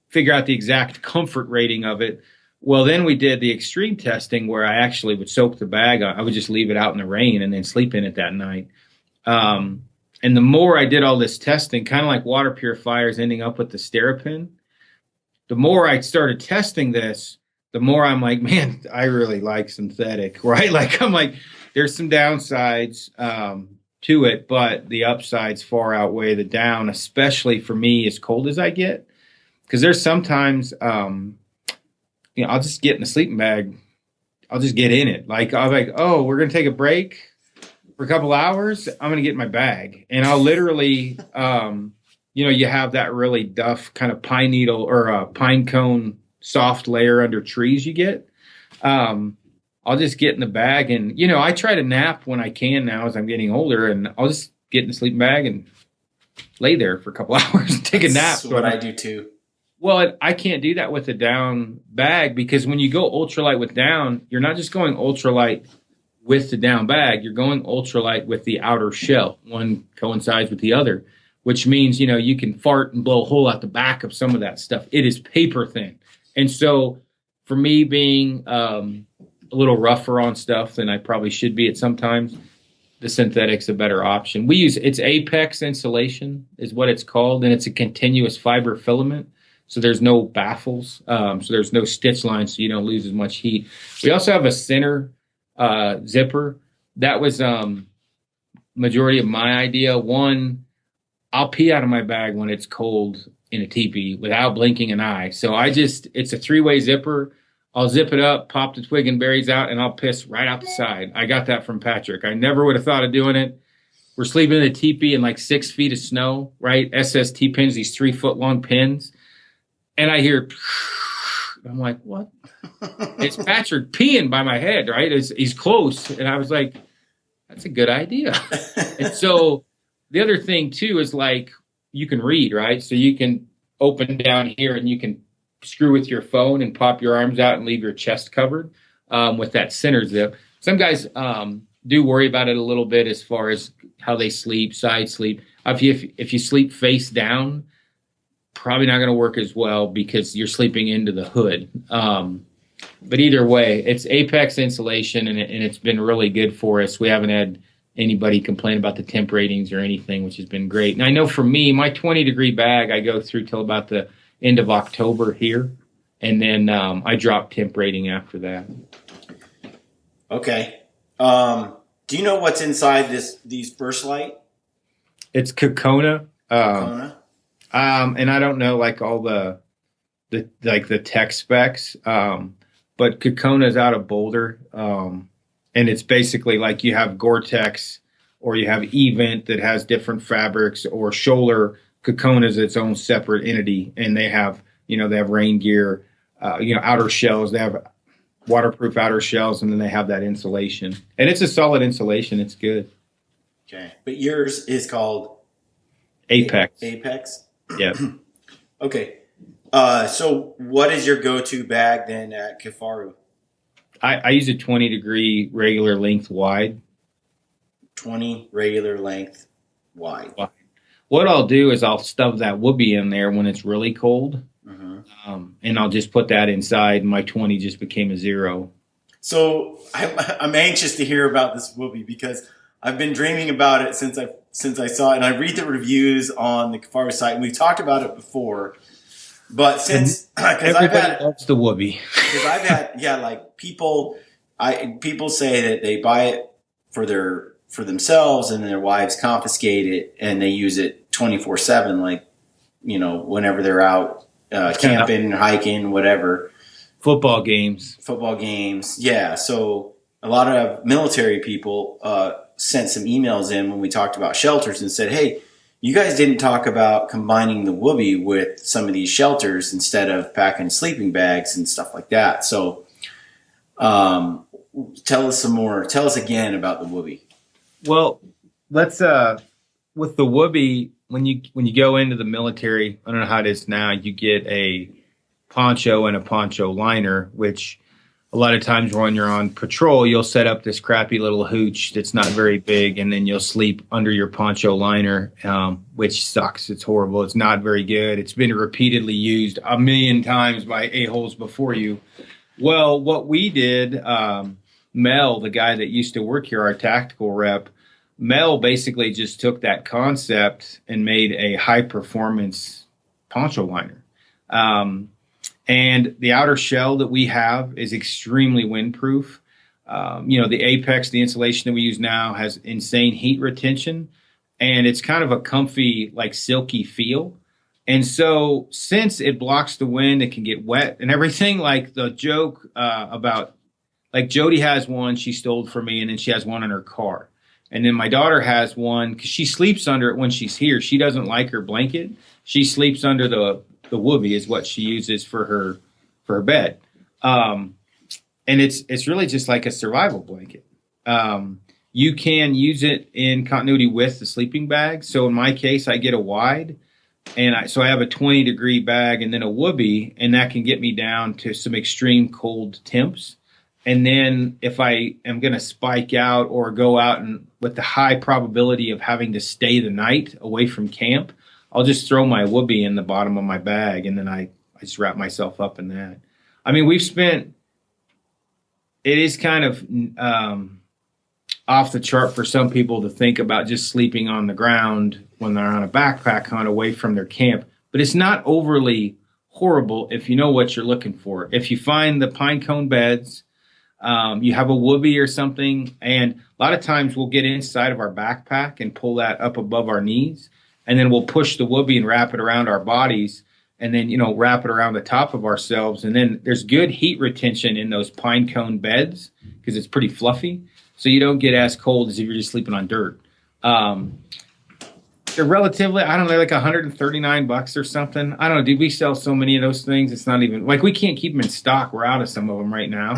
figure out the exact comfort rating of it. Well, then we did the extreme testing where I actually would soak the bag. I would just leave it out in the rain and then sleep in it that night. And the more I did all this testing, kind of like water purifiers ending up with the Sterapin, the more I started testing this, the more I'm like, man, I really like synthetic, right? Like, I'm like, there's some downsides to it, but the upsides far outweigh the down, especially for me as cold as I get. Because there's sometimes, I'll just get in the sleeping bag. I'll just get in it. Like, I'm like, oh, we're going to take a break for a couple hours. I'm going to get in my bag. And I'll literally, you have that really duff kind of pine needle or a pine cone soft layer under trees you get. I'll just get in the bag and, I try to nap when I can now as I'm getting older, and I'll just get in the sleeping bag and lay there for a couple hours and take a nap. That's what I do too. Well, I can't do that with a down bag, because when you go ultralight with down, you're not just going ultralight with the down bag, you're going ultralight with the outer shell. One coincides with the other, which means, you can fart and blow a hole out the back of some of that stuff. It is paper thin. And so for me being a little rougher on stuff than I probably should be at sometimes, the synthetic's a better option. It's Apex insulation is what it's called, and it's a continuous fiber filament. So there's no baffles. So there's no stitch lines, so you don't lose as much heat. We also have a center zipper. That was majority of my idea. One, I'll pee out of my bag when it's cold in a teepee without blinking an eye. So it's a 3-way zipper. I'll zip it up, pop the twig and berries out, and I'll piss right out the side. I got that from Patrick. I never would have thought of doing it. We're sleeping in a teepee in like 6 feet of snow, right? SST pins, these 3-foot long pins. And I hear, I'm like, what? It's Patrick peeing by my head, right? He's close. And I was like, that's a good idea. And so the other thing too is like, you can read, right? So you can open down here and you can screw with your phone and pop your arms out and leave your chest covered with that center zip. Some guys do worry about it a little bit as far as how they sleep, side sleep. If you sleep face down, probably not going to work as well because you're sleeping into the hood. But either way, it's Apex insulation, and it's been really good for us. We haven't had anybody complain about the temp ratings or anything, which has been great. And I know for me, my 20-degree bag, I go through till about the end of October here, and then I drop temp rating after that. Okay. Do you know what's inside these burst light? It's Kokona. Kokona? And I don't know like all the tech specs, but Kokona's out of Boulder, and it's basically like you have Gore-Tex or you have Event that has different fabrics, or Scholler. Kokona's its own separate entity, and they have rain gear, outer shells. They have waterproof outer shells, and then they have that insulation, and it's a solid insulation. It's good. Okay, but yours is called Apex. Apex. Yeah. Okay. So what is your go-to bag then at Kifaru? I use a 20-degree regular length wide. 20 regular length wide. What I'll do is I'll stuff that wubby in there when it's really cold, and I'll just put that inside. My 20 just became a 0. So I'm anxious to hear about this wubby because I've been dreaming about it since I saw it, and I read the reviews on the Kifaru site, and we've talked about it before. But since everybody loves the wubby, because I've had people say that they buy it for themselves, and their wives confiscate it and they use it 24/7, whenever they're out camping, hiking, whatever. Football games. Yeah. So a lot of military people sent some emails in when we talked about shelters and said, hey, you guys didn't talk about combining the wubby with some of these shelters instead of packing sleeping bags and stuff like that. So Tell us some more. Tell us again about the wubby. Well, let's with the wubby, when you go into the military, I don't know how it is now, you get a poncho and a poncho liner, which a lot of times when you're on patrol, you'll set up this crappy little hooch that's not very big, and then you'll sleep under your poncho liner, which sucks. It's horrible. It's not very good. It's been repeatedly used a million times by a-holes before you. Well, what we did, Mel, the guy that used to work here, our tactical rep, Mel basically just took that concept and made a high-performance poncho liner. And the outer shell that we have is extremely windproof. The Apex, the insulation that we use now, has insane heat retention, and it's kind of a comfy, like silky feel. And so since it blocks the wind, it can get wet and everything. Like the joke about, like Jody has one she stole from me, and then she has one in her car. And then my daughter has one because she sleeps under it when she's here. She doesn't like her blanket. She sleeps under the wubby is what she uses for her bed. And it's really just like a survival blanket. You can use it in continuity with the sleeping bag. So in my case, I get a wide, and I have a 20-degree bag and then a wubby, and that can get me down to some extreme cold temps. And then if I am going to spike out or go out and with the high probability of having to stay the night away from camp, I'll just throw my wubby in the bottom of my bag, and then I just wrap myself up in that. I mean, it is kind of off the chart for some people to think about just sleeping on the ground when they're on a backpack hunt away from their camp. But it's not overly horrible if you know what you're looking for. If you find the pine cone beds, you have a wubby or something, and a lot of times we'll get inside of our backpack and pull that up above our knees, and then we'll push the wubby and wrap it around our bodies, and then, wrap it around the top of ourselves. And then there's good heat retention in those pine cone beds because it's pretty fluffy, so you don't get as cold as if you're just sleeping on dirt. They're relatively, I don't know, like $139 or something. I don't know, dude, we sell so many of those things. It's not even, like, we can't keep them in stock. We're out of some of them right now.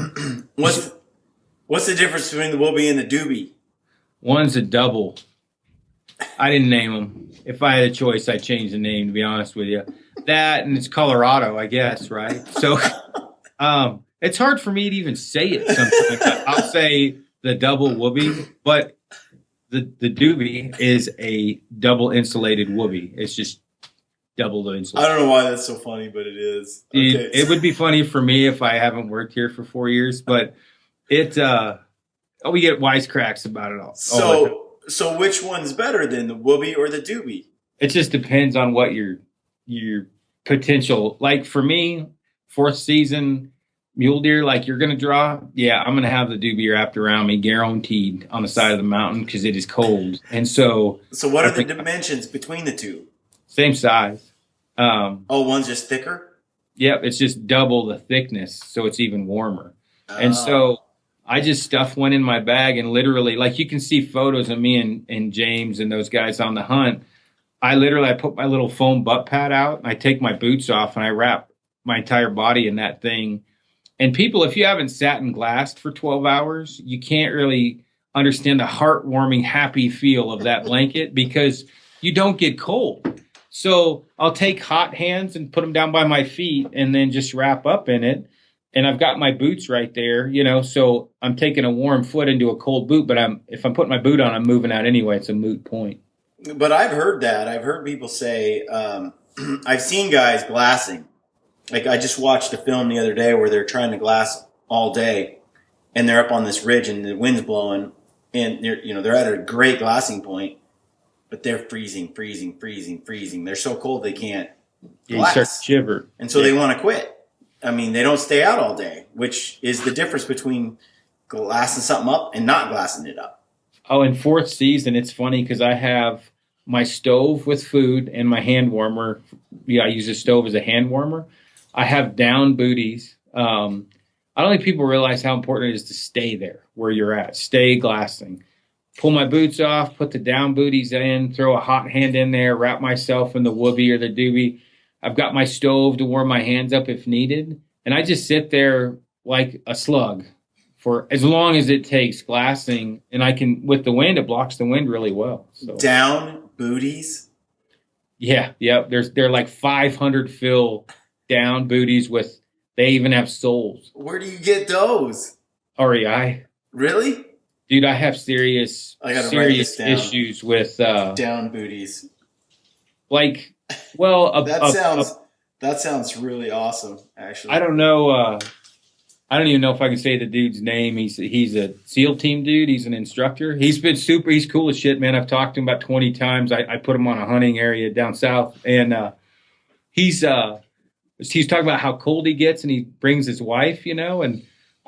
What's the difference between the wubby and the doobie? One's a double. I didn't name them. If I had a choice, I'd change the name, to be honest with you. That, and it's Colorado, I guess, right? So it's hard for me to even say it sometimes. I'll say the double wubby, but the doobie is a double insulated wubby. It's just double the insulation. I don't know why that's so funny, but it is. Okay. It would be funny for me if I haven't worked here for 4 years, but we get wisecracks about it all. So which one's better then, the wubby or the doobie? It just depends on what your potential. Like for me, 4th season mule deer, like you're going to draw, yeah, I'm going to have the doobie wrapped around me, guaranteed, on the side of the mountain because it is cold. And so what are the dimensions between the two? Same size. One's just thicker? Yep, it's just double the thickness, so it's even warmer. And so I just stuffed one in my bag, and literally, like you can see photos of me and James and those guys on the hunt. I put my little foam butt pad out, and I take my boots off, and I wrap my entire body in that thing. And people, if you haven't sat and glassed for 12 hours, you can't really understand the heartwarming, happy feel of that blanket because you don't get cold. So I'll take hot hands and put them down by my feet and then just wrap up in it. And I've got my boots right there, so I'm taking a warm foot into a cold boot, but if I'm putting my boot on, I'm moving out anyway. It's a moot point. But I've heard that. I've heard people say, I've seen guys glassing. Like I just watched a film the other day where they're trying to glass all day, and they're up on this ridge and the wind's blowing, and they're at a great glassing point, but they're freezing. They're so cold they can't glass. You start to shiver, and so they want to quit. I mean, they don't stay out all day, which is the difference between glassing something up and not glassing it up. Oh, in 4th season, it's funny because I have my stove with food and my hand warmer. Yeah, I use the stove as a hand warmer. I have down booties. I don't think people realize how important it is to stay there where you're at. Stay glassing. Pull my boots off, put the down booties in, throw a hot hand in there, wrap myself in the wubby or the doobie. I've got my stove to warm my hands up if needed. And I just sit there like a slug for as long as it takes glassing, and I can with the wind, it blocks the wind really well. So Down booties. yeah, they're like 500 fill down booties with. They even have soles. Where do you get those? REI, Really? dude, I have serious I gotta write this down. issues with Down booties. like, well, That sounds really awesome. Actually, I don't know. I don't even know if I can say the dude's name. He's a SEAL team dude. He's an instructor. He's been super. He's cool as shit, man. I've talked to him about 20 times. I put him on a hunting area down south, and he's talking about how cold he gets, and he brings his wife, and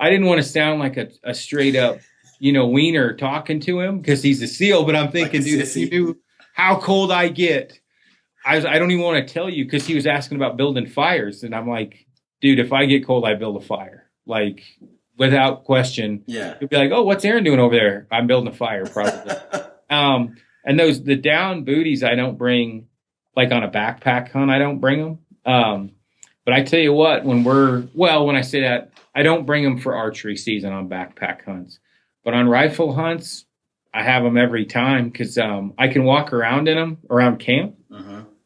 I didn't want to sound like a straight up, wiener talking to him because he's a SEAL, but I'm thinking, dude, if you knew how cold I get, I don't even want to tell you, because he was asking about building fires, and I'm like, dude, if I get cold, I build a fire, like without question. Yeah. He'd be like, oh, what's Aaron doing over there? I'm building a fire, probably. And the down booties, I don't bring, like on a backpack hunt, I don't bring them. But I tell you what, when I say that, I don't bring them for archery season on backpack hunts. But on rifle hunts, I have them every time because I can walk around in them around camp.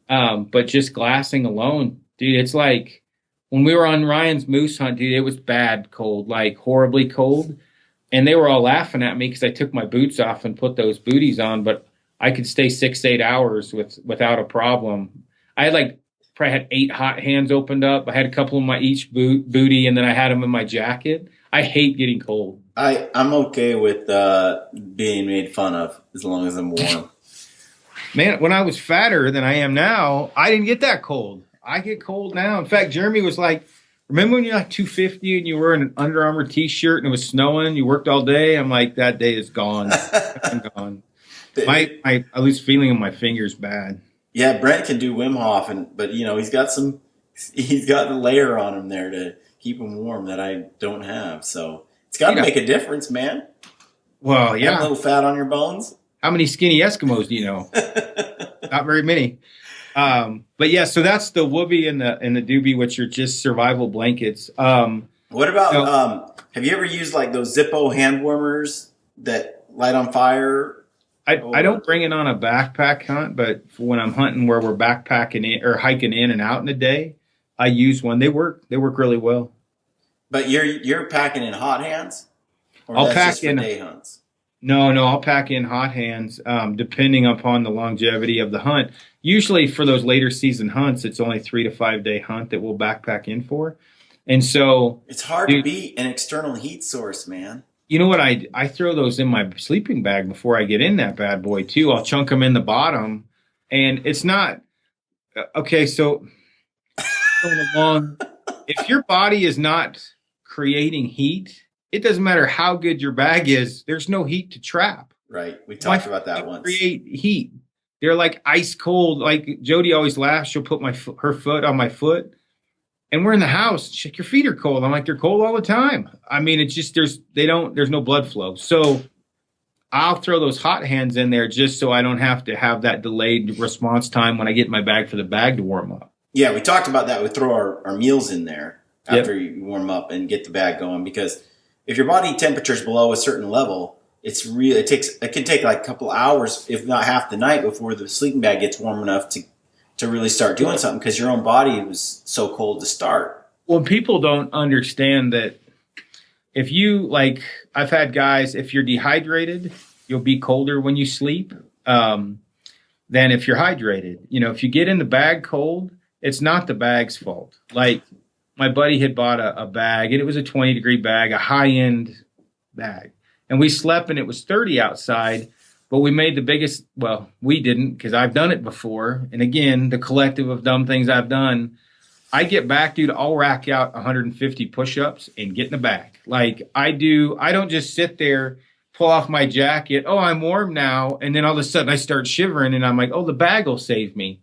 But just glassing alone, dude, it's like when we were on Ryan's moose hunt, dude, it was bad cold, like horribly cold. And they were all laughing at me because I took my boots off and put those booties on, but I could stay 6-8 hours without a problem. I had probably had 8 hot hands opened up. I had a couple of my each booty, and then I had them in my jacket. I hate getting cold. I'm okay with being made fun of as long as I'm warm. Man, when I was fatter than I am now, I didn't get that cold. I get cold now. In fact, Jeremy was like, remember when you're like 250 and you were in an Under Armour t-shirt and it was snowing, you worked all day? I'm like, that day is gone. I'm gone. I lose feeling in my fingers bad. Yeah, Brent can do Wim Hof, but he's got the layer on him there to keep him warm that I don't have. So it's got to make a difference, man. Well, yeah. Have a little fat on your bones. How many skinny Eskimos do you know? Not very many. But yeah, so that's the wubby and the doobie, which are just survival blankets. What about have you ever used like those Zippo hand warmers that light on fire? I don't bring it on a backpack hunt, but when I'm hunting where we're backpacking or hiking in and out in a day, I use one. They work really well. But you're packing in hot hands? Or I'll that's pack just for in day hunts? No, I'll pack in hot hands, depending upon the longevity of the hunt. Usually for those later season hunts, it's only 3 to 5 day hunt that we'll backpack in for. And so it's hard to beat an external heat source, man. You know what? I throw those in my sleeping bag before I get in that bad boy too. I'll chunk them in the bottom, and it's not okay. So going along, if your body is not creating heat, it doesn't matter how good your bag is. There's no heat to trap. Right. We talked about that once. Create heat. They're like ice cold. Like Jody always laughs. She'll put her foot on my foot. And we're in the house. Check, your feet are cold. I'm like, they're cold all the time. I mean, it's just there's no blood flow. So I'll throw those hot hands in there just so I don't have to have that delayed response time when I get in my bag for the bag to warm up. Yeah, we talked about that. We throw our meals in there after you warm up and get the bag going, because if your body temperature is below a certain level, it can take like a couple hours, if not half the night, before the sleeping bag gets warm enough to really start doing something, because your own body was so cold to start. Well, people don't understand that if you, like, I've had guys, if you're dehydrated, you'll be colder when you sleep than if you're hydrated. If you get in the bag cold, it's not the bag's fault. Like, my buddy had bought a bag, and it was a 20-degree bag, a high-end bag. And we slept, and it was 30 outside. But we made the biggest, well, we didn't, because I've done it before. And again, the collective of dumb things I've done, I get back, dude, I'll rack out 150 push-ups and get in the bag. Like I don't just sit there, pull off my jacket, oh, I'm warm now. And then all of a sudden I start shivering and I'm like, oh, the bag will save me.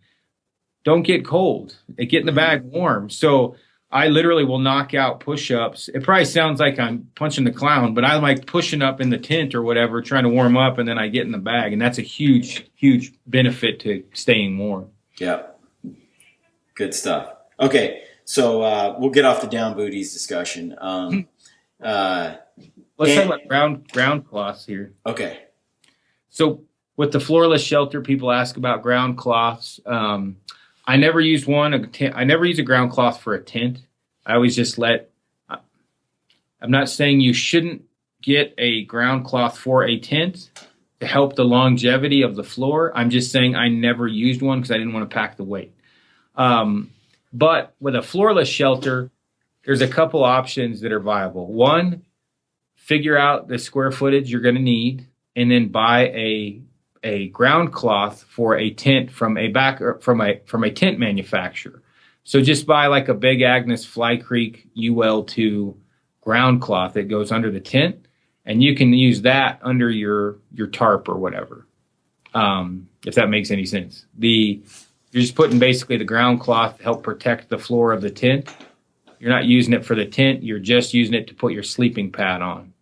Don't get cold. Get in the bag warm. So I literally will knock out push-ups. It probably sounds like I'm punching the clown, but I like pushing up in the tent or whatever, trying to warm up, and then I get in the bag. And that's a huge, huge benefit to staying warm. Yeah. Good stuff. Okay, so we'll get off the down booties discussion. Let's talk about ground cloths here. Okay. So with the floorless shelter, people ask about ground cloths. I never use one. I never use a ground cloth for a tent. I always just I'm not saying you shouldn't get a ground cloth for a tent to help the longevity of the floor. I'm just saying I never used one because I didn't want to pack the weight. But with a floorless shelter, there's a couple options that are viable. One, figure out the square footage you're going to need, and then buy a ground cloth for a tent from a tent manufacturer. So just buy like a Big Agnes Fly Creek UL2 ground cloth that goes under the tent, and you can use that under your tarp or whatever. If that makes any sense. You're just putting basically the ground cloth to help protect the floor of the tent. You're not using it for the tent. You're just using it to put your sleeping pad on.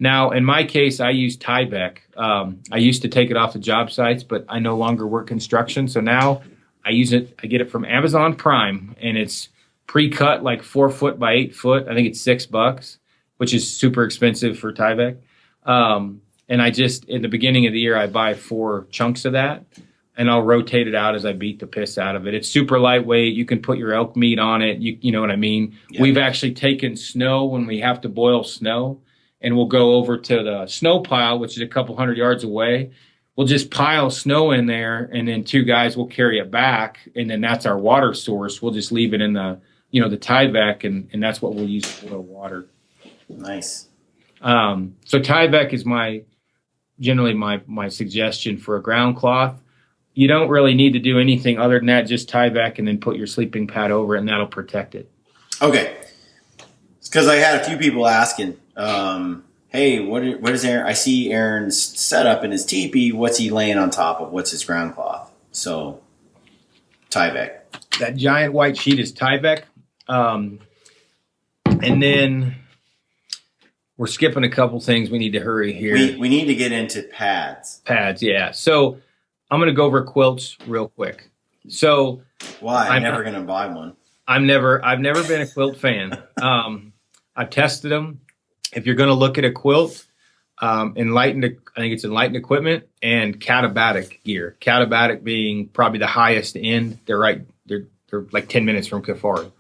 Now, in my case, I use Tyvek. I used to take it off the job sites, but I no longer work construction. So now I use it. I get it from Amazon Prime, and it's pre-cut like 4 foot by 8 foot. I think it's $6, which is super expensive for Tyvek. And I just, in the beginning of the year, I buy 4 chunks of that, and I'll rotate it out as I beat the piss out of it. It's super lightweight. You can put your elk meat on it. You know what I mean? Yeah. We've actually taken snow when we have to boil snow, and we'll go over to the snow pile, which is a couple 100 yards away. We'll just pile snow in there, and then 2 guys will carry it back, and then that's our water source. We'll just leave it in the Tyvek, and that's what we'll use to boil water. Nice. So Tyvek is generally my suggestion for a ground cloth. You don't really need to do anything other than that, just Tyvek and then put your sleeping pad over it, and that'll protect it. Okay. Because I had a few people asking, hey, what is Aaron? I see Aaron's setup in his teepee. What's he laying on top of? What's his ground cloth? So, Tyvek. That giant white sheet is Tyvek. And then we're skipping a couple things. We need to hurry here. We need to get into pads. Pads, yeah. So I'm going to go over quilts real quick. So why? I'm never going to buy one. I've never been a quilt fan. I've tested them. If you're going to look at a quilt, I think it's Enlightened Equipment and Catabatic gear. Catabatic being probably the highest end. They're like 10 minutes from Kafari.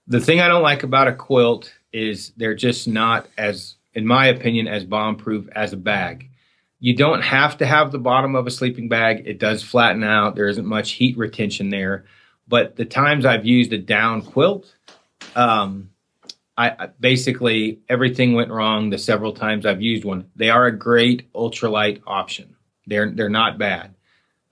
The thing I don't like about a quilt is they're just not as, in my opinion, as bomb-proof as a bag. You don't have to have the bottom of a sleeping bag. It does flatten out. There isn't much heat retention there. But the times I've used a down quilt, I basically everything went wrong the several times I've used one. They are a great ultralight option. They're not bad.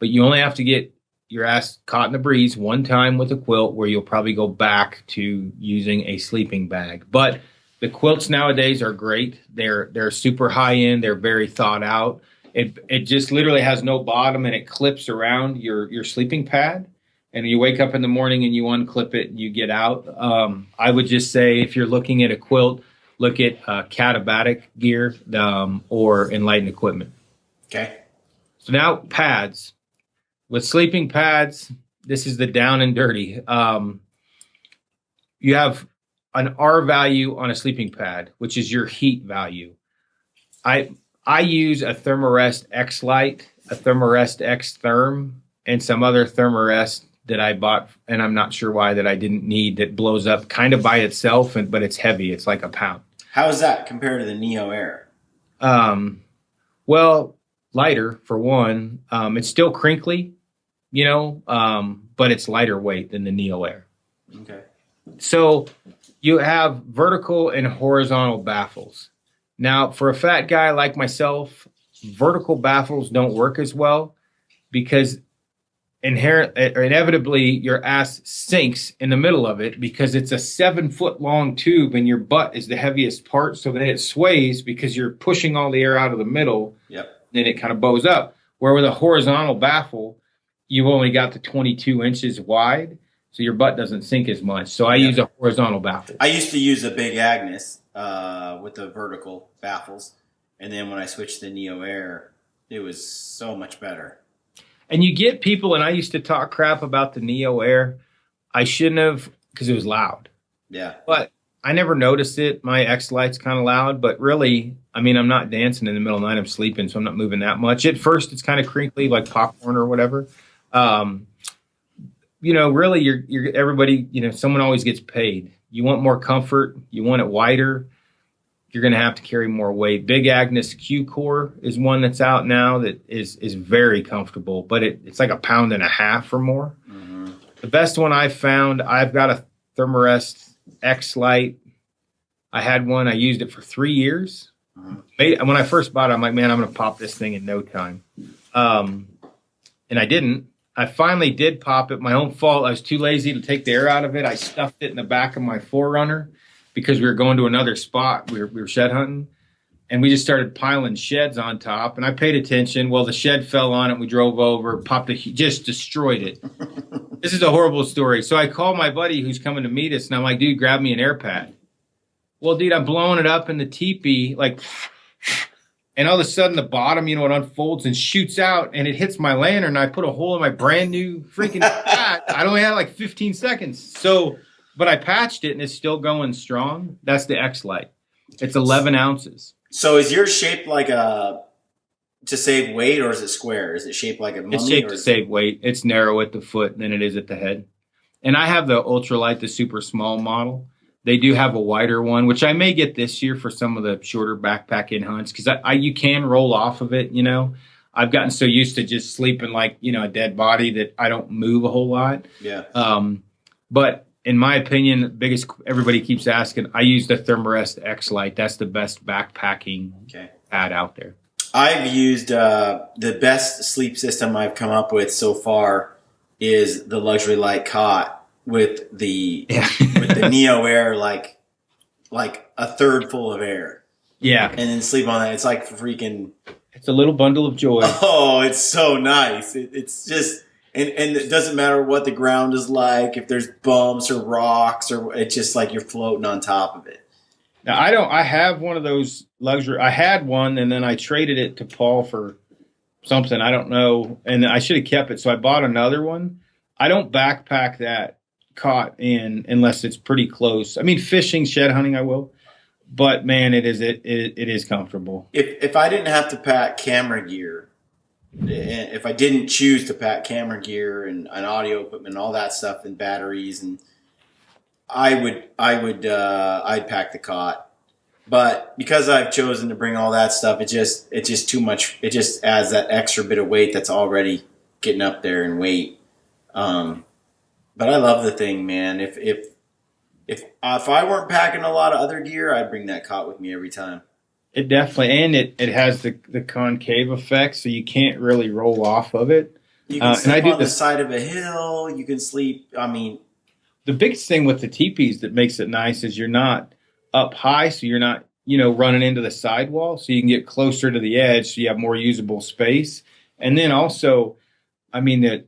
But you only have to get your ass caught in the breeze one time with a quilt where you'll probably go back to using a sleeping bag. But the quilts nowadays are great. They're super high end. They're very thought out. It just literally has no bottom, and it clips around your sleeping pad. And you wake up in the morning and you unclip it and you get out. I would just say if you're looking at a quilt, look at Catabatic gear or Enlightened Equipment. Okay. So now pads. With sleeping pads, this is the down and dirty. You have an R value on a sleeping pad, which is your heat value. I use a Thermarest X Lite, a Thermarest X Therm, and some other Thermarest that I bought, and I'm not sure why, that I didn't need, that blows up kind of by itself, but it's heavy. It's like a pound. How is that compared to the Neo Air? Well, lighter for one. It's still crinkly, but it's lighter weight than the Neo Air. Okay. So you have vertical and horizontal baffles. Now, for a fat guy like myself, vertical baffles don't work as well because inevitably your ass sinks in the middle of it because it's a 7-foot long tube and your butt is the heaviest part. So then it sways because you're pushing all the air out of the middle. Yep. Then it kind of bows up. Where with a horizontal baffle, you've only got the 22 inches wide. So your butt doesn't sink as much. So I use a horizontal baffle. I used to use a Big Agnes with the vertical baffles. And then when I switched to Neo Air, it was so much better. And you get people, and I used to talk crap about the Neo Air. I shouldn't have, because it was loud. Yeah. But I never noticed it. My X light's kind of loud, but really, I mean, I'm not dancing in the middle of the night. I'm sleeping, so I'm not moving that much. At first, it's kind of crinkly, like popcorn or whatever. Um, really, you're everybody. Someone always gets paid. You want more comfort. You want it wider. You're going to have to carry more weight. Big Agnes Q Core is one that's out now that is very comfortable, but it's like 1.5 pounds or more. Mm-hmm. The best one I've found, I've got a Thermarest X Lite. I had one. I used it for 3 years. Mm-hmm. When I first bought it, I'm like, man, I'm going to pop this thing in no time. And I didn't. I finally did pop it. My own fault. I was too lazy to take the air out of it. I stuffed it in the back of my 4Runner because we were going to another spot. We were shed hunting, and we just started piling sheds on top. And I paid attention. Well, the shed fell on it. We drove over, just destroyed it. This is a horrible story. So I called my buddy who's coming to meet us, and I'm like, dude, grab me an air pad. Well, dude, I'm blowing it up in the teepee, and all of a sudden the bottom, it unfolds and shoots out, and it hits my lantern, and I put a hole in my brand new freaking pad. I only had 15 seconds. But I patched it, and it's still going strong. That's the X Lite. It's 11 ounces. So is yours shaped like to save weight, or is it square? Is it shaped like a mummy? It's shaped to save weight. It's narrow at the foot than it is at the head. And I have the ultralight, the super small model. They do have a wider one, which I may get this year for some of the shorter backpack in hunts, because you can roll off of it. I've gotten so used to just sleeping like a dead body that I don't move a whole lot. Yeah. But in my opinion, everybody keeps asking, I use the Thermarest X Lite. That's the best backpacking pad out there. I've used the best sleep system I've come up with so far is the Luxury Light cot with the Neo Air, like a third full of air. Yeah. And then sleep on that. It's like freaking. It's a little bundle of joy. Oh, it's so nice. It's just, and it doesn't matter what the ground is like, if there's bumps or rocks, or it's just like you're floating on top of it. Now, I have one of those luxury. I had one, and then I traded it to Paul for something. I don't know. And I should have kept it. So I bought another one. I don't backpack that caught in unless it's pretty close. I mean, fishing, shed hunting, I will. But man, it is comfortable. If I didn't have to pack camera gear, if I didn't choose to pack camera gear and audio equipment and all that stuff and batteries, and I'd pack the cot. But because I've chosen to bring all that stuff, it's just too much. It just adds that extra bit of weight that's already getting up there in weight. But I love the thing, man. If I weren't packing a lot of other gear, I'd bring that cot with me every time. It definitely, and it has the concave effect, so you can't really roll off of it. You can sleep on the side of a hill. You can sleep. I mean, the biggest thing with the teepees that makes it nice is you're not up high, so you're not running into the sidewall, so you can get closer to the edge, so you have more usable space. And then also, I mean,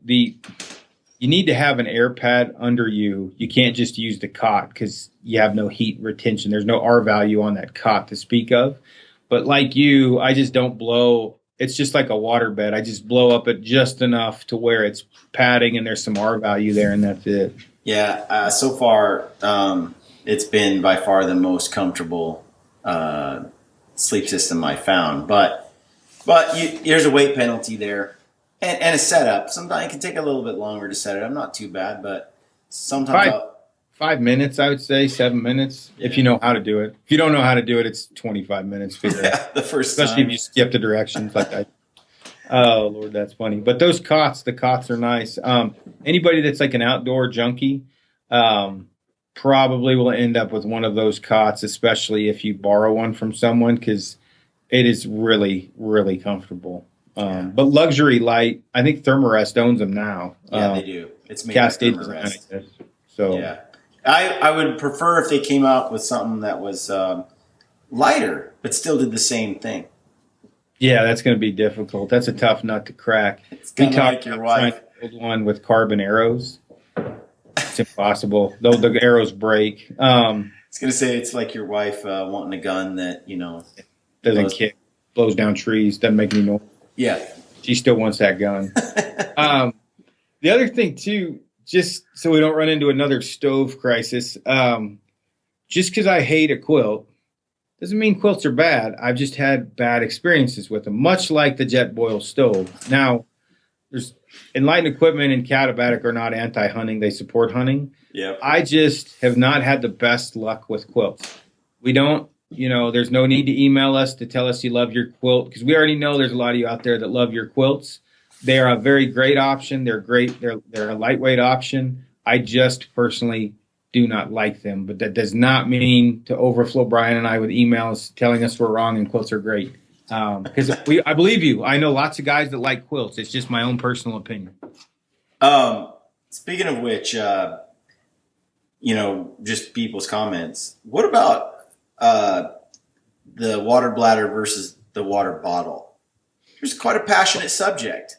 you need to have an air pad under you. You can't just use the cot because you have no heat retention. There's no R value on that cot to speak of. But like you, I just don't blow. It's just like a water bed. I just blow up it just enough to where it's padding and there's some R value there, and that's it. Yeah, so far it's been by far the most comfortable sleep system I found. But there's a weight penalty there. And a setup. Sometimes it can take a little bit longer to set it up. Not too bad, but sometimes 5 minutes, I would say 7 minutes, if you know how to do it. If you don't know how to do it, it's 25 minutes. The first Especially time. if you skip the directions like that. Oh, Lord, that's funny. But the cots are nice. Anybody that's like an outdoor junkie probably will end up with one of those cots, especially if you borrow one from someone, because it is really, really comfortable. But Luxury Light, I think Thermarest owns them now. Yeah, they do. It's made Cascade by design, Thermarest. I guess. So yeah, I would prefer if they came out with something that was lighter, but still did the same thing. Yeah, that's going to be difficult. That's a tough nut to crack. It's kind of like your wife. Trying to build one with carbon arrows. It's impossible. Though the arrows break. I was going to say it's like your wife wanting a gun that doesn't kick, blows down trees, doesn't make any noise. Yeah. She still wants that gun. The other thing, too, just so we don't run into another stove crisis, just because I hate a quilt doesn't mean quilts are bad. I've just had bad experiences with them, much like the jet boil stove. Now, there's Enlightened Equipment and Catabatic are not anti-hunting. They support hunting. Yeah. I just have not had the best luck with quilts. We don't, there's no need to email us to tell us you love your quilt, because we already know there's a lot of you out there that love your quilts. They are a very great option. They're great. They're a lightweight option. I just personally do not like them, but that does not mean to overflow Brian and I with emails telling us we're wrong and quilts are great. Because I believe you. I know lots of guys that like quilts. It's just my own personal opinion. Speaking of which, just people's comments. What about the water bladder versus the water bottle? It's quite a passionate subject.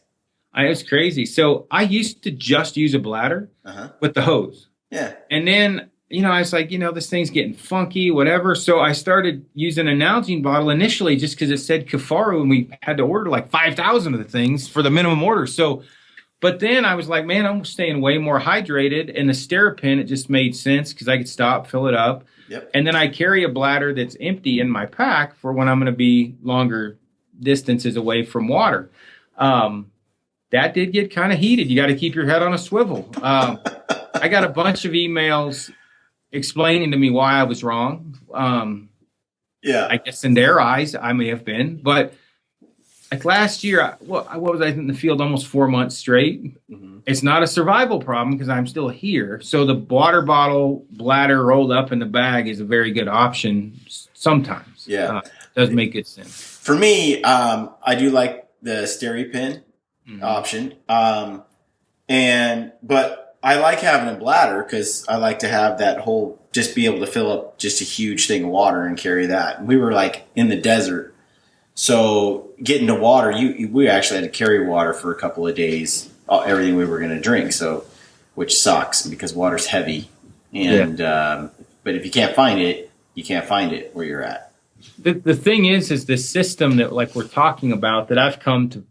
It's crazy. So I used to just use a bladder with the hose. Yeah. And then, I was like, this thing's getting funky, whatever. So I started using a nalgene bottle initially just because it said Kafaru, and we had to order like 5,000 of the things for the minimum order. So, but then I was like, man, I'm staying way more hydrated. And the Sterapin, it just made sense because I could stop, fill it up. Yep. And then I carry a bladder that's empty in my pack for when I'm going to be longer distances away from water. That did get kind of heated. You got to keep your head on a swivel. I got a bunch of emails explaining to me why I was wrong. I guess in their eyes, I may have been. But like last year, what was I in the field almost 4 months straight? Mm-hmm. It's not a survival problem because I'm still here. So the water bottle bladder rolled up in the bag is a very good option sometimes. Yeah. Does make good sense. For me, I do like the Sterapin option. But I like having a bladder because I like to have that whole, just be able to fill up just a huge thing of water and carry that. We were like in the desert. So getting to water, we actually had to carry water for a couple of days, everything we were going to drink. So, which sucks because water's heavy. And, but if you can't find it, you can't find it where you're at. The thing is the system that like we're talking about that I've come to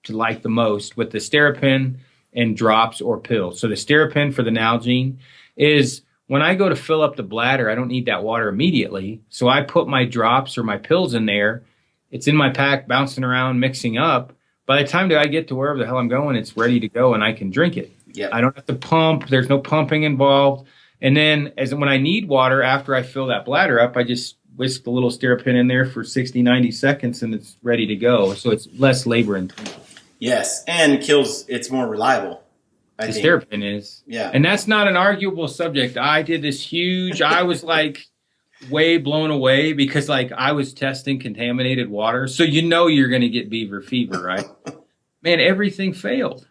like the most with the Sterapin and drops or pills. So the Sterapin for the nalgene is when I go to fill up the bladder, I don't need that water immediately. So I put my drops or my pills in there. It's in my pack, bouncing around, mixing up. By the time I get to wherever the hell I'm going, it's ready to go and I can drink it. Yeah. I don't have to pump. There's no pumping involved. And then when I need water, after I fill that bladder up, I just whisk the little Sterapin in there for 60, 90 seconds and it's ready to go. So it's less labor intensive. Yes, and it's more reliable. The Sterapin is. Yeah. And that's not an arguable subject. I did this I was like way blown away because like I was testing contaminated water. So you're going to get beaver fever, right? Man, everything failed.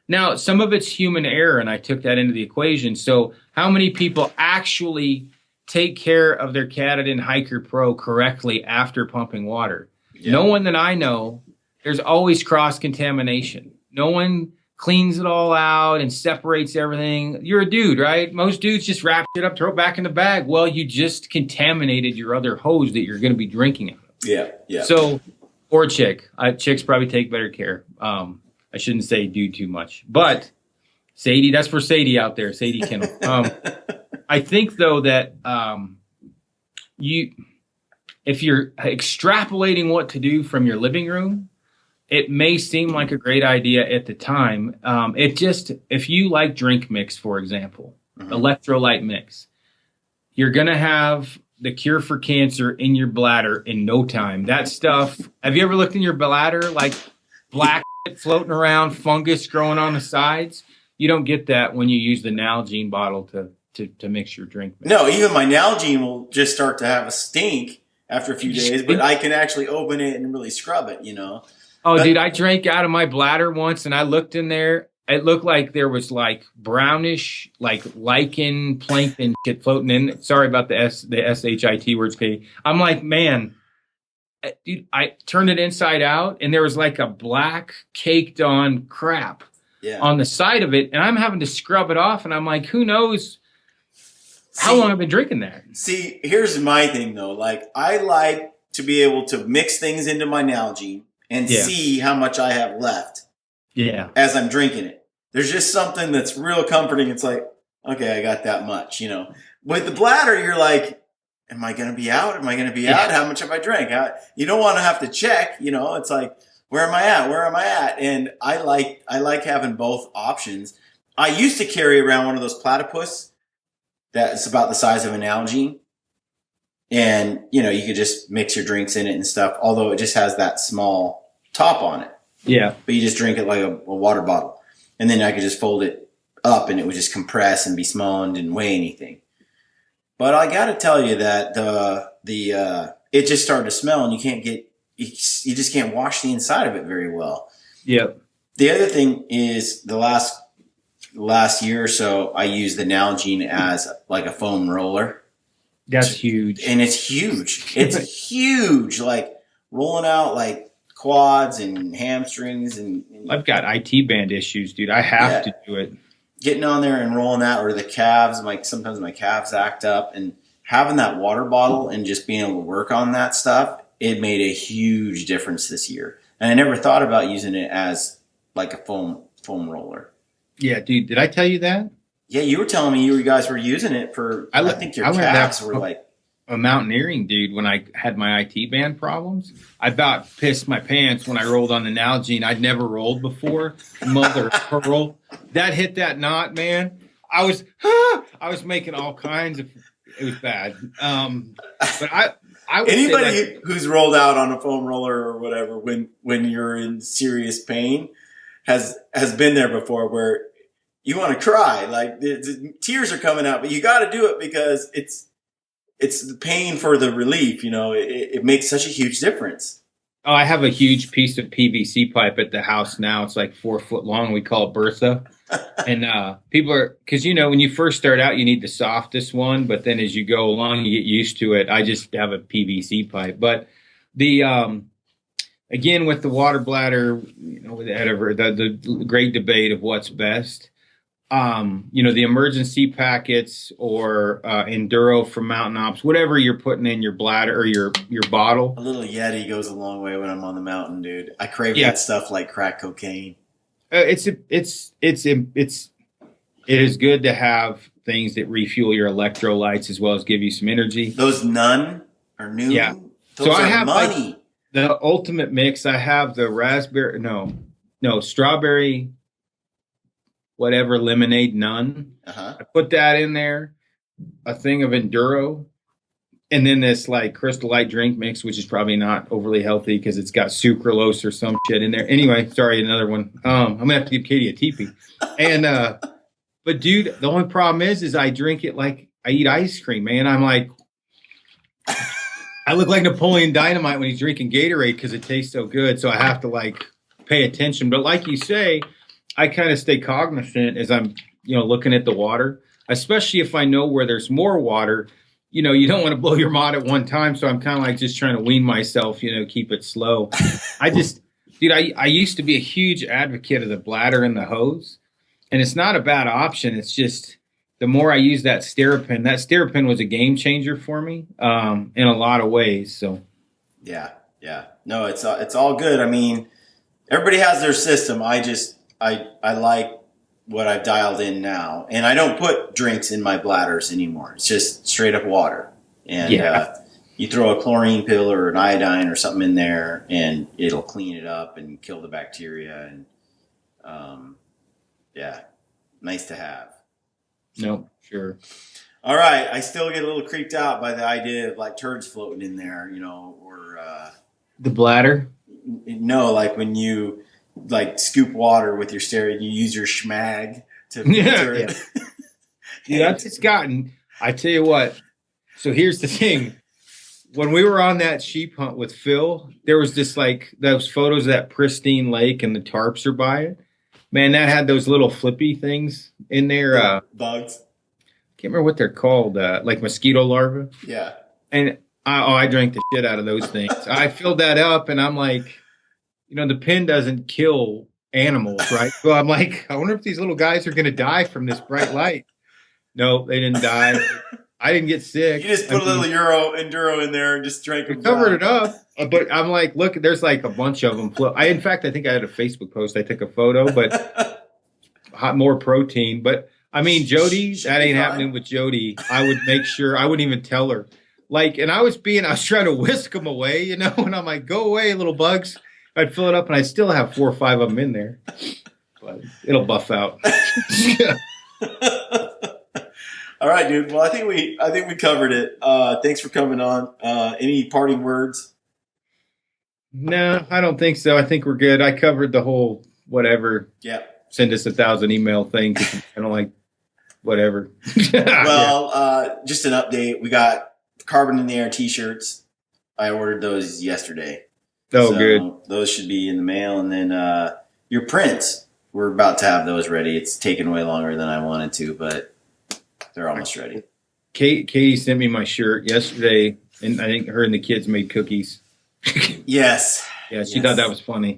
Now, some of it's human error, and I took that into the equation. So how many people actually take care of their Katadyn Hiker Pro correctly after pumping water? Yeah. No one that I know. There's always cross-contamination. No one cleans it all out and separates everything. You're a dude, right? Most dudes just wrap it up, throw it back in the bag. Well, you just contaminated your other hose that you're going to be drinking out of. Yeah, yeah. So, or chick. Chicks probably take better care. I shouldn't say do too much. But Sadie, that's for Sadie out there, Sadie Kennel. I think, though, that if you're extrapolating what to do from your living room, it may seem like a great idea at the time. If you like drink mix, for example, electrolyte mix, you're going to have the cure for cancer in your bladder in no time. That stuff, have you ever looked in your bladder, like black floating around, fungus growing on the sides? You don't get that when you use the Nalgene bottle to mix your drink mix. No, even my Nalgene will just start to have a stink after a few days, but I can actually open it and really scrub it, Dude, I drank out of my bladder once and I looked in there. It looked like there was like brownish, like lichen, plankton shit floating in. Sorry about the SHIT words, Katie. I'm like, man, dude, I turned it inside out and there was like a black caked on crap on the side of it. And I'm having to scrub it off. And I'm like, who knows how long I've been drinking that. See, here's my thing though. Like, I like to be able to mix things into my Nalgene and see how much I have left as I'm drinking it. There's just something that's real comforting. It's like, okay, I got that much, With the bladder, you're like, am I going to be out? Am I going to be out? How much have I drank? You don't want to have to check, you know, it's like, where am I at? Where am I at? And I like having both options. I used to carry around one of those platypus that's about the size of an nalgene. And, you know, you could just mix your drinks in it and stuff, although it just has that small top on it. Yeah. But you just drink it like a water bottle. And then I could just fold it up and it would just compress and be small and didn't weigh anything. But I got to tell you that it just started to smell, and you just can't wash the inside of it very well. Yep. The other thing is the last year or so, I used the nalgene as like a foam roller. That's huge. And it's huge. It's huge. Like rolling out like quads and hamstrings. And I've got IT band issues, dude. I have to do it. Getting on there and rolling that, or the calves, sometimes my calves act up, and having that water bottle and just being able to work on that stuff, it made a huge difference this year. And I never thought about using it as like a foam roller. Yeah, dude. Did I tell you that? Yeah, you were telling me you guys were using it for, I think your calves were like. A mountaineering, dude, when I had my IT band problems, I about pissed my pants when I rolled on the nalgene. I'd never rolled before. Mother of pearl. That hit that knot, man. I was making all kinds of, it was bad. But I would anybody say who's rolled out on a foam roller or whatever when you're in serious pain has been there before, where you want to cry, like the tears are coming out, but you got to do it because it's the pain for the relief. You know, it makes such a huge difference. Oh, I have a huge piece of PVC pipe at the house now. It's like 4 foot long. We call it Bertha. And people are, because, you know, when you first start out, you need the softest one. But then as you go along, you get used to it. I just have a PVC pipe. But the, again, with the water bladder, you know, whatever, the great debate of what's best. You know, the emergency packets or Enduro from Mountain Ops, whatever you're putting in your bladder or your bottle. A little Yeti goes a long way when I'm on the mountain, dude. I crave that stuff like crack cocaine. It is good to have things that refuel your electrolytes as well as give you some energy. Those Nun or Noon, yeah. Those so are I have money. Like, the ultimate mix. I have the strawberry. Whatever lemonade Nun. I put that in there, a thing of Enduro, and then this like Crystal Light drink mix, which is probably not overly healthy because it's got sucralose or some shit in there. Anyway, sorry, another one. I'm gonna have to give Katie a teepee. And but dude, the only problem is I drink it like I eat ice cream, man. I'm like, I look like Napoleon Dynamite when he's drinking Gatorade because it tastes so good. So I have to like pay attention. But like you say, I kind of stay cognizant as I'm, you know, looking at the water, especially if I know where there's more water. You know, you don't want to blow your mod at one time. So I'm kind of like just trying to wean myself, you know, keep it slow. I used to be a huge advocate of the bladder and the hose. And it's not a bad option. It's just the more I use that Sterapin was a game changer for me in a lot of ways. So, yeah. No, it's all good. I mean, everybody has their system. I like what I've dialed in now, and I don't put drinks in my bladders anymore. It's just straight up water. And you throw a chlorine pill or an iodine or something in there, and it'll clean it up and kill the bacteria. And nice to have. No, sure. All right, I still get a little creeped out by the idea of like turds floating in there, you know, or the bladder. No, like when you like scoop water with your stereo, you use your schmag to filter it. Dude, that's it's gotten. I tell you what. So here's the thing. When we were on that sheep hunt with Phil, there was just like those photos of that pristine lake and the tarps are by it. Man, that had those little flippy things in there. Bugs. Can't remember what they're called. Like mosquito larvae. Yeah. And I drank the shit out of those things. I filled that up and I'm like, you know, the pen doesn't kill animals, right? So I'm like, I wonder if these little guys are going to die from this bright light. No, they didn't die. I didn't get sick. You just put a little Enduro in there and just drank them. Covered it up. But I'm like, look, there's like a bunch of them. In fact, I think I had a Facebook post. I took a photo, but more protein. But I mean, Jody, that ain't happening with Jody. I would make sure, I wouldn't even tell her. and I was trying to whisk them away, you know, and I'm like, go away, little bugs. I'd fill it up, and I still have 4 or 5 of them in there, but it'll buff out. All right, dude. Well, I think we covered it. Thanks for coming on. Any parting words? No, I don't think so. I think we're good. I covered the whole whatever. Yeah. Send us 1,000 email thing. I don't like whatever. Well, just an update. We got Carbon in the Air t-shirts. I ordered those yesterday. Oh, so good. Those should be in the mail. And then your prints, we're about to have those ready. It's taken way longer than I wanted to, but they're almost ready. Katie sent me my shirt yesterday, and I think her and the kids made cookies. Yes. Yeah, she thought that was funny.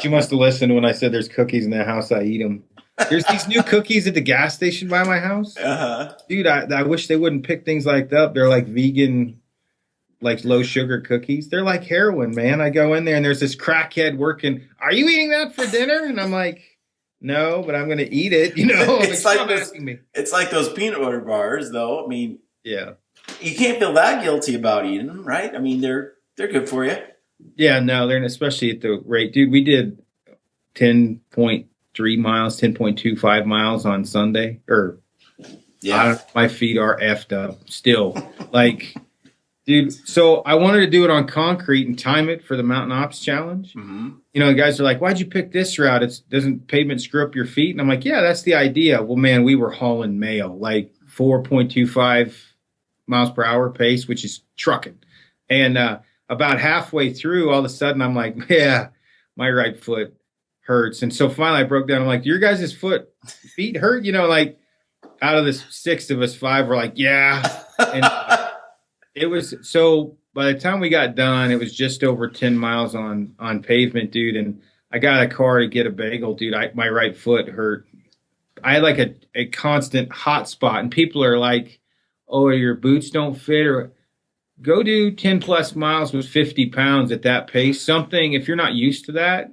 She must have listened when I said there's cookies in the house. I eat them. There's these new cookies at the gas station by my house. Uh-huh. Dude, I wish they wouldn't pick things like that up. They're like vegan, like low sugar cookies. They're like heroin, man. I go in there and there's this crackhead working. Are you eating that for dinner? And I'm like, no, but I'm going to eat it. You know, it's like those peanut butter bars, though. I mean, yeah, you can't feel that guilty about eating them, right? I mean, they're good for you. Yeah, no, they're especially at the rate, dude. We did 10.3 miles, 10.25 miles on Sunday, or yeah, my feet are effed up still. Like, dude, so I wanted to do it on concrete and time it for the Mountain Ops Challenge. Mm-hmm. You know, the guys are like, "Why'd you pick this route? Doesn't pavement screw up your feet?" And I'm like, "Yeah, that's the idea." Well, man, we were hauling mail, like 4.25 miles per hour pace, which is trucking, and about halfway through, all of a sudden, I'm like, yeah, my right foot hurts. And so finally I broke down. I'm like, your guys' feet hurt? You know, like out of the 6 of us, 5 were like, yeah. And it was, so by the time we got done, it was just over 10 miles on pavement, dude. And I got a car to get a bagel, dude. My right foot hurt. I had like a constant hot spot. And people are like, oh, your boots don't fit, or go do 10 plus miles with 50 pounds at that pace. Something, if you're not used to that,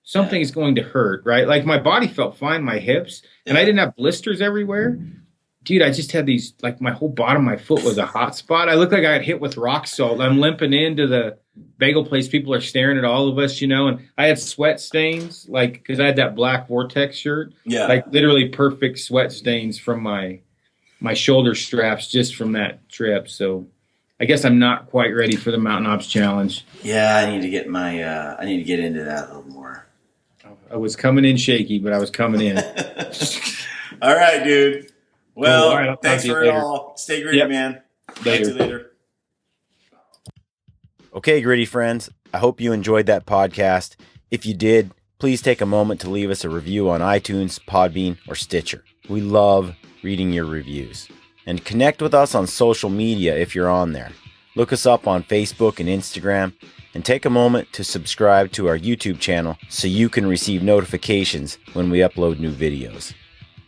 something is going to hurt, right? Like my body felt fine, my hips, and I didn't have blisters everywhere. Dude, I just had these, like my whole bottom of my foot was a hot spot. I looked like I got hit with rock salt. I'm limping into the bagel place. People are staring at all of us, you know, and I had sweat stains, like, because I had that black Vortex shirt. Yeah. Like literally perfect sweat stains from my shoulder straps just from that trip. So I guess I'm not quite ready for the Mountain Ops Challenge. Yeah, I need to get I need to get into that a little more. I was coming in shaky, but I was coming in. All right, dude. Well, cool. All right, thanks for it all. Stay gritty, man. Talk to you later. Okay, gritty friends, I hope you enjoyed that podcast. If you did, please take a moment to leave us a review on iTunes, Podbean, or Stitcher. We love reading your reviews. And connect with us on social media if you're on there. Look us up on Facebook and Instagram, and take a moment to subscribe to our YouTube channel so you can receive notifications when we upload new videos.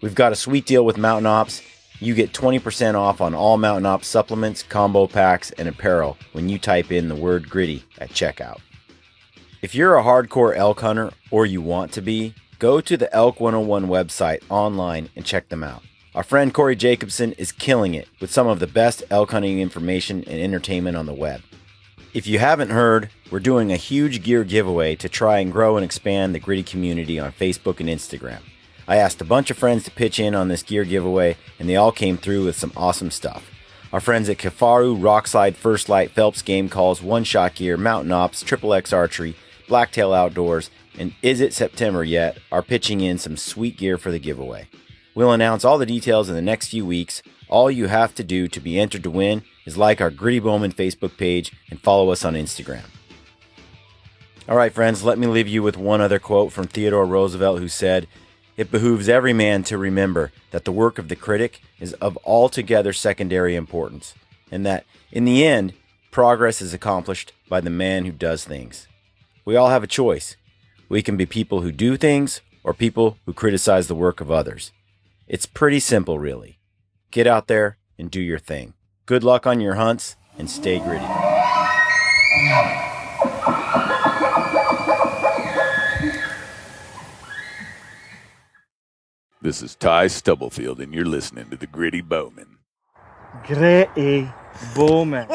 We've got a sweet deal with Mountain Ops. You get 20% off on all Mountain Ops supplements, combo packs, and apparel when you type in the word gritty at checkout. If you're a hardcore elk hunter, or you want to be, go to the Elk 101 website online and check them out. Our friend Corey Jacobson is killing it with some of the best elk hunting information and entertainment on the web. If you haven't heard, we're doing a huge gear giveaway to try and grow and expand the gritty community on Facebook and Instagram. I asked a bunch of friends to pitch in on this gear giveaway, and they all came through with some awesome stuff. Our friends at Kifaru, Rockslide, First Light, Phelps Game Calls, One Shot Gear, Mountain Ops, Triple X Archery, Blacktail Outdoors, and Is It September Yet are pitching in some sweet gear for the giveaway. We'll announce all the details in the next few weeks. All you have to do to be entered to win is like our Gritty Bowmen Facebook page and follow us on Instagram. All right, friends, let me leave you with one other quote from Theodore Roosevelt, who said, "It behooves every man to remember that the work of the critic is of altogether secondary importance, and that, in the end, progress is accomplished by the man who does things." We all have a choice. We can be people who do things or people who criticize the work of others. It's pretty simple, really. Get out there and do your thing. Good luck on your hunts, and stay gritty. This is Ty Stubblefield, and you're listening to the Gritty Bowmen. Gritty Bowmen.